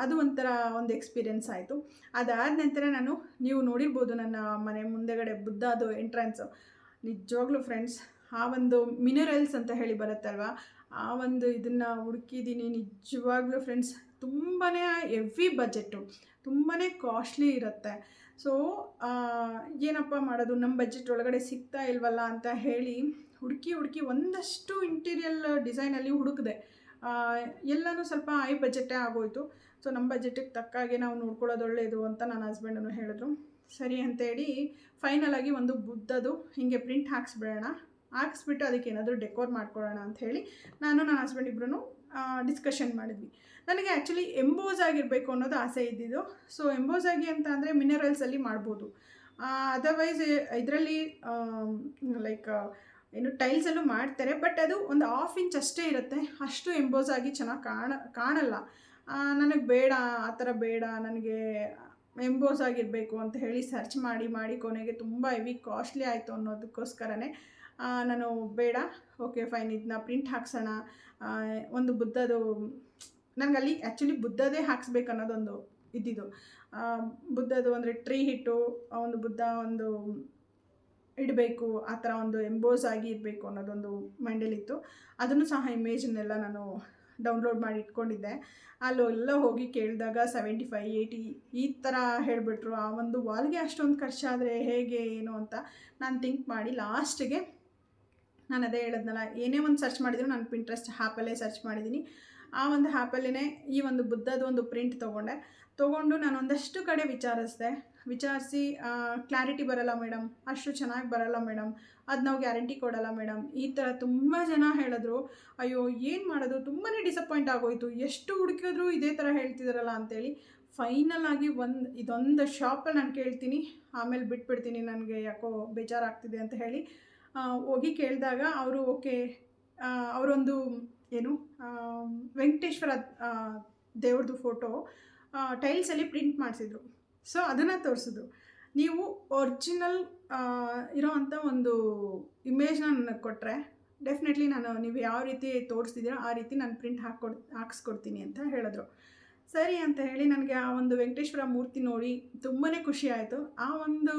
ಅದು ಒಂಥರ ಒಂದು ಎಕ್ಸ್ಪೀರಿಯೆನ್ಸ್ ಆಯಿತು. ಅದಾದ ನಂತರ ನೀವು ನೋಡಿರ್ಬೋದು ನನ್ನ ಮನೆ ಮುಂದೆಗಡೆ ಬುದ್ಧದು ಎಂಟ್ರೆನ್ಸು. ನಿಜವಾಗ್ಲೂ ಫ್ರೆಂಡ್ಸ್ ಆ ಒಂದು ಮಿನರಲ್ಸ್ ಅಂತ ಹೇಳಿ ಬರುತ್ತಲ್ವ, ಆ ಒಂದು ಇದನ್ನು ಹುಡುಕಿದ್ದೀನಿ. ನಿಜವಾಗ್ಲೂ ಫ್ರೆಂಡ್ಸ್ ತುಂಬಾ ಹೆವಿ ಬಜೆಟ್ಟು, ತುಂಬಾ ಕಾಸ್ಟ್ಲಿ ಇರುತ್ತೆ. ಸೊ ಏನಪ್ಪ ಮಾಡೋದು, ನಮ್ಮ ಬಜೆಟ್ ಒಳಗಡೆ ಸಿಗ್ತಾ ಇಲ್ವಲ್ಲ ಅಂತ ಹೇಳಿ ಹುಡುಕಿ ಒಂದಷ್ಟು ಇಂಟೀರಿಯಲ್ ಡಿಸೈನಲ್ಲಿ ಹುಡುಕಿದೆ. ಎಲ್ಲನೂ ಸ್ವಲ್ಪ ಹೈ ಬಜೆಟ್ಟೇ ಆಗೋಯಿತು. ಸೊ ನಮ್ಮ ಬಜೆಟಿಗೆ ತಕ್ಕಾಗೆ ನಾವು ನೋಡ್ಕೊಳ್ಳೋದು ಒಳ್ಳೆಯದು ಅಂತ ನನ್ನ ಹಸ್ಬೆಂಡನ್ನು ಹೇಳಿದ್ರು. ಸರಿ ಅಂತೇಳಿ ಫೈನಲಾಗಿ ಒಂದು ಬುದ್ಧದು ಹೀಗೆ ಪ್ರಿಂಟ್ ಹಾಕ್ಸ್ಬಿಟ್ಟು ಅದಕ್ಕೆ ಏನಾದರೂ ಡೆಕೋರ್ ಮಾಡ್ಕೊಳ್ಳೋಣ ಅಂಥೇಳಿ ನಾನು ನನ್ನ ಹಸ್ಬೆಂಡ್ ಇಬ್ಬರೂ ಡಿಸ್ಕಷನ್ ಮಾಡಿದ್ವಿ. ನನಗೆ ಆ್ಯಕ್ಚುಲಿ ಎಂಬೋಸ್ ಆಗಿರಬೇಕು ಅನ್ನೋದು ಆಸೆ ಇದ್ದಿದ್ದು. ಸೊ ಎಂಬೋಸ್ ಆಗಿ ಅಂತ ಅಂದರೆ ಮಿನರಲ್ಸಲ್ಲಿ ಮಾಡ್ಬೋದು. ಅದರ್ವೈಸ್ ಇದರಲ್ಲಿ ಲೈಕ್ ಏನು ಟೈಲ್ಸಲ್ಲೂ ಮಾಡ್ತಾರೆ, ಬಟ್ ಅದು ಒಂದು 1/2 ಇಂಚ್ ಅಷ್ಟೇ ಇರುತ್ತೆ. ಅಷ್ಟು ಎಂಬೋಸ್ ಆಗಿ ಚೆನ್ನಾಗಿ ಕಾಣಲ್ಲ. ನನಗೆ ಬೇಡ, ಆ ಥರ ಬೇಡ, ನನಗೆ ಎಂಬೋಸ್ ಆಗಿರಬೇಕು ಅಂತ ಹೇಳಿ ಸರ್ಚ್ ಮಾಡಿ ಕೊನೆಗೆ ತುಂಬ ಹೆವಿ ಕಾಸ್ಟ್ಲಿ ಆಯಿತು ಅನ್ನೋದಕ್ಕೋಸ್ಕರನೇ ನಾನು ಬೇಡ, ಓಕೆ ಫೈನ್, ಇದನ್ನ ಪ್ರಿಂಟ್ ಹಾಕ್ಸೋಣ. ಒಂದು ಬುದ್ಧದು ನನಗಲ್ಲಿ ಆ್ಯಕ್ಚುಲಿ ಬುದ್ಧದೇ ಹಾಕ್ಸ್ಬೇಕು ಅನ್ನೋದೊಂದು ಇದ್ದಿದ್ದು. ಬುದ್ಧದು ಅಂದರೆ ಟ್ರೀ ಹಿಟ್ಟು ಒಂದು ಬುದ್ಧ ಒಂದು ಇಡಬೇಕು, ಆ ಥರ ಒಂದು ಎಂಬೋಸ್ ಆಗಿ ಇರಬೇಕು ಅನ್ನೋದೊಂದು ಮೈಂಡಲ್ಲಿತ್ತು. ಅದನ್ನು ಸಹ ಇಮೇಜನ್ನೆಲ್ಲ ನಾನು ಡೌನ್ಲೋಡ್ ಮಾಡಿ ಇಟ್ಕೊಂಡಿದ್ದೆ. ಅಲ್ಲೆಲ್ಲ ಹೋಗಿ ಕೇಳಿದಾಗ 75-80 ಈ ಥರ ಹೇಳಿಬಿಟ್ರು. ಆ ಒಂದು ವಾಲ್ಗೆ ಅಷ್ಟೊಂದು ಖರ್ಚಾದರೆ ಹೇಗೆ ಏನು ಅಂತ ನಾನು ಥಿಂಕ್ ಮಾಡಿ ಲಾಸ್ಟಿಗೆ ನಾನು ಅದೇ ಹೇಳಿದ್ನಲ್ಲ, ಏನೇ ಒಂದು ಸರ್ಚ್ ಮಾಡಿದ್ರು ನಾನು ಪಿಂಟ್ರೆಸ್ಟ್ ಆ್ಯಪಲ್ಲೇ ಸರ್ಚ್ ಮಾಡಿದ್ದೀನಿ. ಆ ಒಂದು ಆ್ಯಪಲ್ಲೇ ಈ ಒಂದು ಬುದ್ಧದ ಒಂದು ಪ್ರಿಂಟ್ ತೊಗೊಂಡು ನಾನು ಒಂದಷ್ಟು ಕಡೆ ವಿಚಾರಿಸಿ ಕ್ಲಾರಿಟಿ ಬರಲ್ಲ ಮೇಡಮ್, ಅಷ್ಟು ಚೆನ್ನಾಗಿ ಬರಲ್ಲ ಮೇಡಮ್, ಅದು ನಾವು ಗ್ಯಾರಂಟಿ ಕೊಡಲ್ಲ ಮೇಡಮ್, ಈ ಥರ ತುಂಬ ಜನ ಹೇಳಿದ್ರು. ಅಯ್ಯೋ ಏನು ಮಾಡೋದು, ತುಂಬಾ ಡಿಸಪಾಯಿಂಟ್ ಆಗೋಯಿತು. ಎಷ್ಟು ಹುಡುಕಿದ್ರು ಇದೇ ಥರ ಹೇಳ್ತಿದ್ದಾರಲ್ಲ ಅಂಥೇಳಿ ಫೈನಲ್ ಆಗಿ ಇದೊಂದು ಶಾಪಲ್ಲಿ ನಾನು ಕೇಳ್ತೀನಿ, ಆಮೇಲೆ ಬಿಟ್ಬಿಡ್ತೀನಿ, ನನಗೆ ಯಾಕೋ ಬೇಜಾರಾಗ್ತಿದೆ ಅಂತ ಹೇಳಿ ಹೋಗಿ ಕೇಳಿದಾಗ ಅವರು ಓಕೆ, ಅವರೊಂದು ಏನು ವೆಂಕಟೇಶ್ವರ ದೇವ್ರದ್ದು ಫೋಟೋ ಟೈಲ್ಸಲ್ಲಿ ಪ್ರಿಂಟ್ ಮಾಡಿಸಿದ್ರು. ಸೊ ಅದನ್ನು ತೋರಿಸಿದ್ರು. ನೀವು ಒರಿಜಿನಲ್ ಇರೋ ಅಂಥ ಒಂದು ಇಮೇಜ್ನ ನನಗೆ ಕೊಟ್ಟರೆ ಡೆಫಿನೆಟ್ಲಿ ನೀವು ಯಾವ ರೀತಿ ತೋರಿಸ್ತಿದ್ದೀರೋ ಆ ರೀತಿ ನಾನು ಪ್ರಿಂಟ್ ಹಾಕ್ಸ್ಕೊಡ್ತೀನಿ ಅಂತ ಹೇಳಿದ್ರು. ಸರಿ ಅಂತ ಹೇಳಿ ನನಗೆ ಆ ಒಂದು ವೆಂಕಟೇಶ್ವರ ಮೂರ್ತಿ ನೋಡಿ ತುಂಬಾ ಖುಷಿ ಆಯಿತು. ಆ ಒಂದು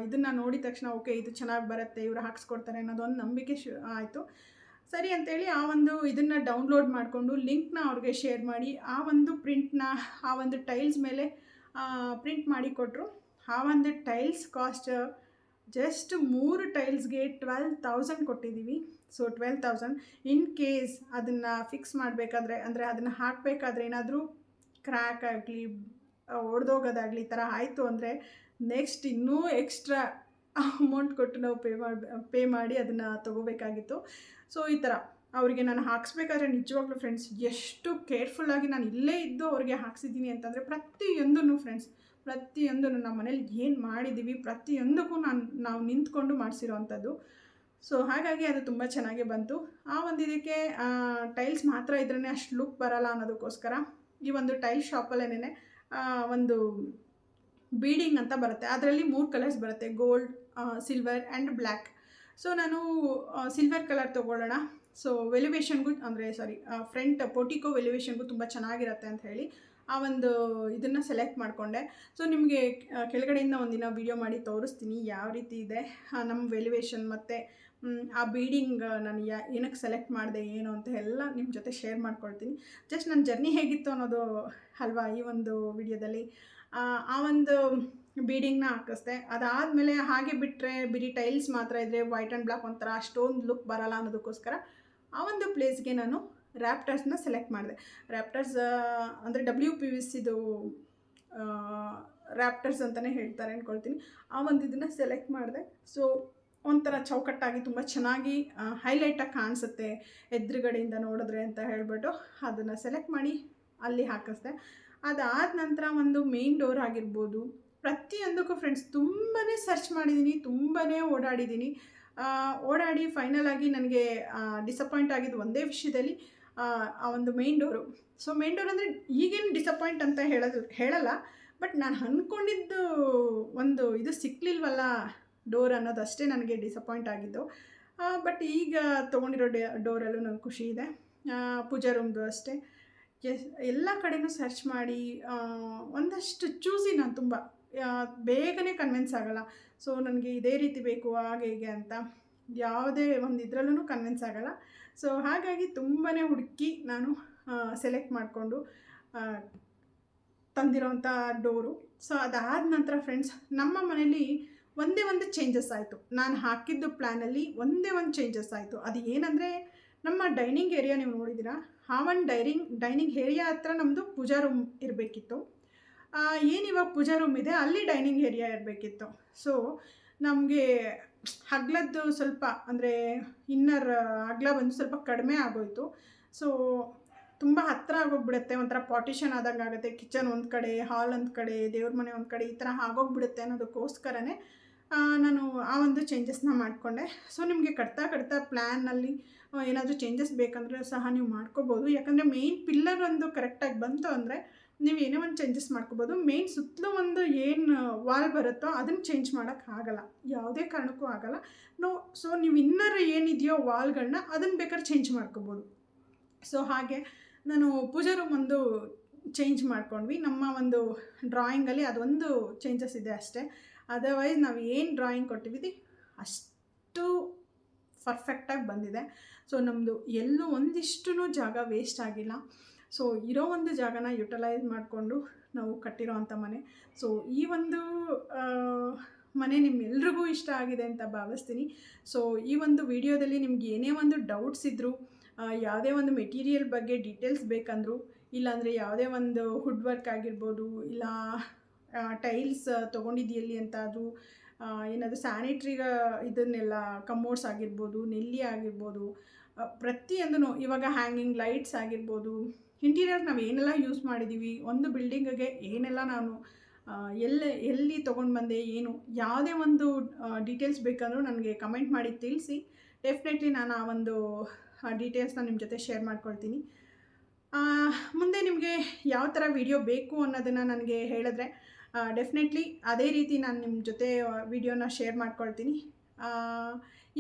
ಇದನ್ನು ನೋಡಿದ ತಕ್ಷಣ ಓಕೆ ಇದು ಚೆನ್ನಾಗಿ ಬರುತ್ತೆ, ಇವರು ಹಾಕ್ಸ್ಕೊಡ್ತಾರೆ ಅನ್ನೋದೊಂದು ನಂಬಿಕೆ ಆಯಿತು. ಸರಿ ಅಂತೇಳಿ ಆ ಒಂದು ಇದನ್ನು ಡೌನ್ಲೋಡ್ ಮಾಡಿಕೊಂಡು ಲಿಂಕ್ನ ಅವ್ರಿಗೆ ಶೇರ್ ಮಾಡಿ ಆ ಒಂದು ಪ್ರಿಂಟ್ನ ಆ ಒಂದು ಟೈಲ್ಸ್ ಮೇಲೆ ಪ್ರಿಂಟ್ ಮಾಡಿ ಕೊಟ್ಟರು. ಆ ಒಂದು ಟೈಲ್ಸ್ ಕಾಸ್ಟ್ ಜಸ್ಟ್ 3 ಟೈಲ್ಸ್ಗೆ 12,000 ಕೊಟ್ಟಿದ್ದೀವಿ. ಸೊ 12,000 ಇನ್ ಕೇಸ್ ಅದನ್ನು ಫಿಕ್ಸ್ ಮಾಡಬೇಕಾದ್ರೆ ಅಂದರೆ ಅದನ್ನು ಹಾಕಬೇಕಾದ್ರೆ ಏನಾದರೂ ಕ್ರ್ಯಾಕ್ ಆಗಲಿ ಒಡೆದೋಗೋದಾಗಲಿ ಈ ಥರ ಆಯಿತು ಅಂದರೆ ನೆಕ್ಸ್ಟ್ ಇನ್ನೂ ಎಕ್ಸ್ಟ್ರಾ ಅಮೌಂಟ್ ಕೊಟ್ಟು ನಾವು ಪೇ ಮಾಡಿ ಅದನ್ನು ತೊಗೋಬೇಕಾಗಿತ್ತು. ಸೊ ಈ ಥರ ಅವರಿಗೆ ನಾನು ಹಾಕ್ಸ್ಬೇಕಾದ್ರೆ ನಿಜವಾಗ್ಲೂ ಫ್ರೆಂಡ್ಸ್ ಎಷ್ಟು ಕೇರ್ಫುಲ್ಲಾಗಿ ನಾನು ಇಲ್ಲೇ ಇದ್ದು ಅವ್ರಿಗೆ ಹಾಕ್ಸಿದ್ದೀನಿ ಅಂತಂದರೆ ಪ್ರತಿಯೊಂದೂ ಫ್ರೆಂಡ್ಸ್ ನಮ್ಮ ಮನೇಲಿ ಏನು ಮಾಡಿದ್ದೀವಿ ಪ್ರತಿಯೊಂದಕ್ಕೂ ನಾವು ನಿಂತ್ಕೊಂಡು ಮಾಡಿಸಿರೋ ಅಂಥದ್ದು. ಸೊ ಹಾಗಾಗಿ ಅದು ತುಂಬ ಚೆನ್ನಾಗೇ ಬಂತು. ಆ ಒಂದು ಇದಕ್ಕೆ ಟೈಲ್ಸ್ ಮಾತ್ರ ಇದ್ರೇ ಅಷ್ಟು ಲುಕ್ ಬರಲ್ಲ ಅನ್ನೋದಕ್ಕೋಸ್ಕರ ಈ ಒಂದು ಟೈಲ್ ಶಾಪಲ್ಲೇ ಒಂದು ಬೀಡಿಂಗ್ ಅಂತ ಬರುತ್ತೆ. ಅದರಲ್ಲಿ 3 ಕಲರ್ಸ್ ಬರುತ್ತೆ, gold, silver and black. So ನಾನು ಸಿಲ್ವರ್ ಕಲರ್ ತೊಗೊಳ್ಳೋಣ. ಸೊ ವೆಲಿವೇಷನ್ಗೂ ಫ್ರಂಟ್ ಪೋಟಿಕೋ ವೆಲಿವೇಷನ್ಗೂ ತುಂಬ ಚೆನ್ನಾಗಿರುತ್ತೆ ಅಂತ ಹೇಳಿ ಆ ಒಂದು ಇದನ್ನು ಸೆಲೆಕ್ಟ್ ಮಾಡಿಕೊಂಡೆ. ಸೊ ನಿಮಗೆ ಕೆಳಗಡೆಯಿಂದ ಒಂದಿನ ವೀಡಿಯೋ ಮಾಡಿ ತೋರಿಸ್ತೀನಿ ಯಾವ ರೀತಿ ಇದೆ ನಮ್ಮ ವೆಲಿವೇಷನ್ ಮತ್ತು ಆ ಬೀಡಿಂಗ್ ನಾನು ಏನಕ್ಕೆ ಸೆಲೆಕ್ಟ್ ಮಾಡಿದೆ ಏನು ಅಂತ ಎಲ್ಲ ನಿಮ್ಮ ಜೊತೆ ಶೇರ್ ಮಾಡ್ಕೊಳ್ತೀನಿ. ಜಸ್ಟ್ ನನ್ನ ಜರ್ನಿ ಹೇಗಿತ್ತು ಅನ್ನೋದು ಅಲ್ವಾ ಈ ಒಂದು ವಿಡಿಯೋದಲ್ಲಿ. ಆ ಒಂದು ಬೀಡಿಂಗ್ನ ಹಾಕಿಸ್ದೆ. ಅದಾದಮೇಲೆ ಹಾಗೆ ಬಿಟ್ಟರೆ ಬರೀ ಟೈಲ್ಸ್ ಮಾತ್ರ ಇದ್ದರೆ ವೈಟ್ ಆ್ಯಂಡ್ ಬ್ಲ್ಯಾಕ್ ಒಂಥರ ಅಷ್ಟೊಂದು ಲುಕ್ ಬರಲ್ಲ ಅನ್ನೋದಕ್ಕೋಸ್ಕರ ಆ ಒಂದು ಪ್ಲೇಸ್ಗೆ ನಾನು ರ್ಯಾಪ್ಟರ್ಸ್ನ ಸೆಲೆಕ್ಟ್ ಮಾಡಿದೆ. ರ್ಯಾಪ್ಟರ್ಸ್ ಅಂದರೆ WPVCದು ರ್ಯಾಪ್ಟರ್ಸ್ ಅಂತಲೇ ಹೇಳ್ತಾರೆ ಅಂದ್ಕೊಳ್ತೀನಿ. ಆ ಒಂದು ಇದನ್ನು ಸೆಲೆಕ್ಟ್ ಮಾಡಿದೆ. ಸೊ ಒಂಥರ ಚೌಕಟ್ಟಾಗಿ ತುಂಬ ಚೆನ್ನಾಗಿ ಹೈಲೈಟಾಗಿ ಕಾಣಿಸುತ್ತೆ ಎದುರುಗಡೆಯಿಂದ ನೋಡಿದ್ರೆ ಅಂತ ಹೇಳಿಬಿಟ್ಟು ಅದನ್ನು ಸೆಲೆಕ್ಟ್ ಮಾಡಿ ಅಲ್ಲಿ ಹಾಕಿಸ್ದೆ. ಅದಾದ ನಂತರ ಒಂದು ಮೇನ್ ಡೋರ್ ಆಗಿರ್ಬೋದು, ಪ್ರತಿಯೊಂದಕ್ಕೂ ಫ್ರೆಂಡ್ಸ್ ತುಂಬಾ ಸರ್ಚ್ ಮಾಡಿದ್ದೀನಿ, ತುಂಬಾ ಓಡಾಡಿದ್ದೀನಿ. ಓಡಾಡಿ ಫೈನಲಾಗಿ ನನಗೆ ಡಿಸಪಾಯಿಂಟ್ ಆಗಿದ್ದು ಒಂದೇ ವಿಷಯದಲ್ಲಿ, ಆ ಒಂದು main door. So main door ಅಂದರೆ ಈಗೇನು ಡಿಸಪಾಯಿಂಟ್ ಅಂತ ಹೇಳಲ್ಲ, ಬಟ್ ನಾನು ಅಂದ್ಕೊಂಡಿದ್ದು ಒಂದು ಇದು ಸಿಕ್ಕಲಿಲ್ವಲ್ಲ ಡೋರ್ ಅನ್ನೋದಷ್ಟೇ ನನಗೆ ಡಿಸಪಾಯಿಂಟ್ ಆಗಿದ್ದು. ಬಟ್ ಈಗ ತೊಗೊಂಡಿರೋ ಡೋರಲ್ಲೂ ನಂಗೆ ಖುಷಿ ಇದೆ. ಪೂಜಾ ರೂಮ್ದು ಅಷ್ಟೇ ಎಲ್ಲ ಕಡೆನೂ ಸರ್ಚ್ ಮಾಡಿ ಒಂದಷ್ಟು ಚೂಸಿ, ನಾನು ತುಂಬ ಬೇಗನೆ ಕನ್ವಿನ್ಸ್ ಆಗೋಲ್ಲ. ಸೊ ನನಗೆ ಇದೇ ರೀತಿ ಬೇಕು ಹಾಗೆ ಹೀಗೆ ಅಂತ ಯಾವುದೇ ಒಂದು ಇದರಲ್ಲೂ ಕನ್ವಿನ್ಸ್ ಆಗೋಲ್ಲ. ಸೊ ಹಾಗಾಗಿ ತುಂಬಾ ಹುಡುಕಿ ನಾನು ಸೆಲೆಕ್ಟ್ ಮಾಡಿಕೊಂಡು ತಂದಿರೋಂಥ ಡೋರು. ಸೊ ಅದಾದ ನಂತರ ಫ್ರೆಂಡ್ಸ್, ನಮ್ಮ ಮನೇಲಿ ಒಂದೇ ಒಂದು ಚೇಂಜಸ್ ಆಯಿತು. ನಾನು ಹಾಕಿದ್ದು ಪ್ಲ್ಯಾನಲ್ಲಿ ಒಂದೇ ಒಂದು ಚೇಂಜಸ್ ಆಯಿತು. ಅದು ಏನಂದರೆ, ನಮ್ಮ ಡೈನಿಂಗ್ ಏರಿಯಾ ನೀವು ನೋಡಿದ್ದೀರಾ, ಆ ಒಂದು ಡೈನಿಂಗ್ ಏರಿಯಾ ಹತ್ರ ನಮ್ಮದು ಪೂಜಾ ರೂಮ್ ಇರಬೇಕಿತ್ತು. ಏನಿವಾಗ ಪೂಜಾ ರೂಮ್ ಇದೆ ಅಲ್ಲಿ ಡೈನಿಂಗ್ ಏರಿಯಾ ಇರಬೇಕಿತ್ತು. ಸೊ ನಮಗೆ ಅಗಲದ್ದು ಸ್ವಲ್ಪ ಅಂದರೆ ಇನ್ನರ್ ಅಗಲ ಬಂದು ಸ್ವಲ್ಪ ಕಡಿಮೆ ಆಗೋಯಿತು. ಸೊ ತುಂಬ ಹತ್ತಿರ ಆಗೋಗ್ಬಿಡುತ್ತೆ, ಒಂಥರ ಪಾರ್ಟಿಷನ್ ಆದಂಗೆ ಆಗುತ್ತೆ. ಕಿಚನ್ ಒಂದು ಕಡೆ, ಹಾಲ್ ಒಂದು ಕಡೆ, ದೇವ್ರ ಮನೆ ಒಂದು ಕಡೆ, ಈ ಥರ ಆಗೋಗ್ಬಿಡುತ್ತೆ ಅನ್ನೋದಕ್ಕೋಸ್ಕರನೇ ನಾನು ಆ ಒಂದು ಚೇಂಜಸ್ನ ಮಾಡಿಕೊಂಡೆ. ಸೊ ನಿಮಗೆ ಕಟ್ತಾ ಪ್ಲ್ಯಾನಲ್ಲಿ ಏನಾದರೂ ಚೇಂಜಸ್ ಬೇಕಂದರೆ ಸಹ ನೀವು ಮಾಡ್ಕೋಬೋದು. ಯಾಕಂದರೆ ಮೇಯ್ನ್ ಪಿಲ್ಲರ್ ಒಂದು ಕರೆಕ್ಟಾಗಿ ಬಂತು ಅಂದರೆ ನೀವು ಏನೇ ಒಂದು ಚೇಂಜಸ್ ಮಾಡ್ಕೋಬೋದು. ಮೇಯ್ನ್ ಸುತ್ತಲೂ ಒಂದು ಏನು ವಾಲ್ ಬರುತ್ತೋ ಅದನ್ನು ಚೇಂಜ್ ಮಾಡೋಕ್ಕಾಗಲ್ಲ, ಯಾವುದೇ ಕಾರಣಕ್ಕೂ ಆಗಲ್ಲ. ಸೊ ನೀವು ಇನ್ನರ್ ಏನಿದೆಯೋ ವಾಲ್ಗಳನ್ನ ಅದನ್ನು ಬೇಕಾದ್ರೆ ಚೇಂಜ್ ಮಾಡ್ಕೋಬೋದು. ಸೊ ಹಾಗೆ ನಾನು ಪೂಜಾ ರೂಮ್ ಒಂದು ಚೇಂಜ್ ಮಾಡ್ಕೊಂಡ್ವಿ. ನಮ್ಮ ಒಂದು ಡ್ರಾಯಿಂಗಲ್ಲಿ ಅದೊಂದು ಚೇಂಜಸ್ ಇದೆ ಅಷ್ಟೇ. ಅದರ್ವೈಸ್ ನಾವು ಏನು ಡ್ರಾಯಿಂಗ್ ಕೊಟ್ಟಿದ್ದೀವಿ ಅಷ್ಟು ಪರ್ಫೆಕ್ಟಾಗಿ ಬಂದಿದೆ. ಸೊ ನಮ್ಮದು ಎಲ್ಲೂ ಒಂದಿಷ್ಟು ಜಾಗ ವೇಸ್ಟ್ ಆಗಿಲ್ಲ. ಸೊ ಇರೋ ಒಂದು ಜಾಗನ ಯುಟಿಲೈಸ್ ಮಾಡಿಕೊಂಡು ನಾವು ಕಟ್ಟಿರೋ ಅಂಥ ಮನೆ. ಸೊ ಈ ಒಂದು ಮನೆ ನಿಮ್ಮೆಲ್ರಿಗೂ ಇಷ್ಟ ಆಗಿದೆ ಅಂತ ಭಾವಿಸ್ತೀನಿ. ಸೊ ಈ ಒಂದು ವಿಡಿಯೋದಲ್ಲಿ ನಿಮ್ಗೆ ಏನೇ ಒಂದು ಡೌಟ್ಸ್ ಇದ್ದರೂ, ಯಾವುದೇ ಒಂದು ಮೆಟೀರಿಯಲ್ ಬಗ್ಗೆ ಡೀಟೇಲ್ಸ್ ಬೇಕಂದರೂ, ಇಲ್ಲಾಂದರೆ ಯಾವುದೇ ಒಂದು ವುಡ್ ವರ್ಕ್ ಆಗಿರ್ಬೋದು, ಇಲ್ಲ ಟೈಲ್ಸ್ ತೊಗೊಂಡಿದ್ದೀಯಲ್ಲಿ ಅಂತ, ಅದು ಏನಾದರೂ ಸ್ಯಾನಿಟ್ರಿಗ ಇದನ್ನೆಲ್ಲ ಕಮೋಡ್ಸ್ ಆಗಿರ್ಬೋದು, ನೆಲ್ಲಿ ಆಗಿರ್ಬೋದು, ಪ್ರತಿಯೊಂದೂ ಇವಾಗ ಹ್ಯಾಂಗಿಂಗ್ ಲೈಟ್ಸ್ ಆಗಿರ್ಬೋದು, ಇಂಟೀರಿಯರ್ ನಾವು ಏನೆಲ್ಲ ಯೂಸ್ ಮಾಡಿದ್ದೀವಿ, ಒಂದು ಬಿಲ್ಡಿಂಗಿಗೆ ಏನೆಲ್ಲ ನಾನು ಎಲ್ಲಿ ತೊಗೊಂಡು ಬಂದೆ, ಏನು ಯಾವುದೇ ಒಂದು ಡೀಟೇಲ್ಸ್ ಬೇಕಂದ್ರೂ ನನಗೆ ಕಮೆಂಟ್ ಮಾಡಿ ತಿಳಿಸಿ. ಡೆಫಿನೆಟ್ಲಿ ನಾನು ಆ ಒಂದು ಡೀಟೇಲ್ಸ್ನ ನಿಮ್ಮ ಜೊತೆ ಶೇರ್ ಮಾಡ್ಕೊಳ್ತೀನಿ. ಮುಂದೆ ನಿಮಗೆ ಯಾವ ಥರ ವಿಡಿಯೋ ಬೇಕು ಅನ್ನೋದನ್ನು ನನಗೆ ಹೇಳಿದ್ರೆ ಡೆಫಿನೆಟ್ಲಿ ಅದೇ ರೀತಿ ನಾನು ನಿಮ್ಮ ಜೊತೆ ವಿಡಿಯೋನ ಶೇರ್ ಮಾಡ್ಕೊಳ್ತೀನಿ.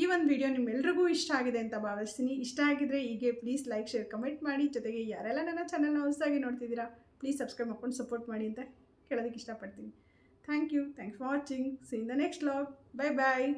ಈ ಒಂದು ವಿಡಿಯೋ ನಿಮ್ಮೆಲ್ರಿಗೂ ಇಷ್ಟ ಆಗಿದೆ ಅಂತ ಭಾವಿಸ್ತೀನಿ. ಇಷ್ಟ ಆಗಿದ್ದರೆ ಹೀಗೆ ಪ್ಲೀಸ್ ಲೈಕ್, ಶೇರ್, ಕಮೆಂಟ್ ಮಾಡಿ. ಜೊತೆಗೆ ಯಾರೆಲ್ಲ ನನ್ನ ಚಾನಲ್ನ ಹೊಸದಾಗಿ ನೋಡ್ತಿದ್ದೀರಾ ಪ್ಲೀಸ್ ಸಬ್ಸ್ಕ್ರೈಬ್ ಮಾಡ್ಕೊಂಡು ಸಪೋರ್ಟ್ ಮಾಡಿ ಅಂತ ಕೇಳೋದಕ್ಕೆ ಇಷ್ಟಪಡ್ತೀನಿ. Thank you. Thanks for watching. See in the next vlog. Bye bye.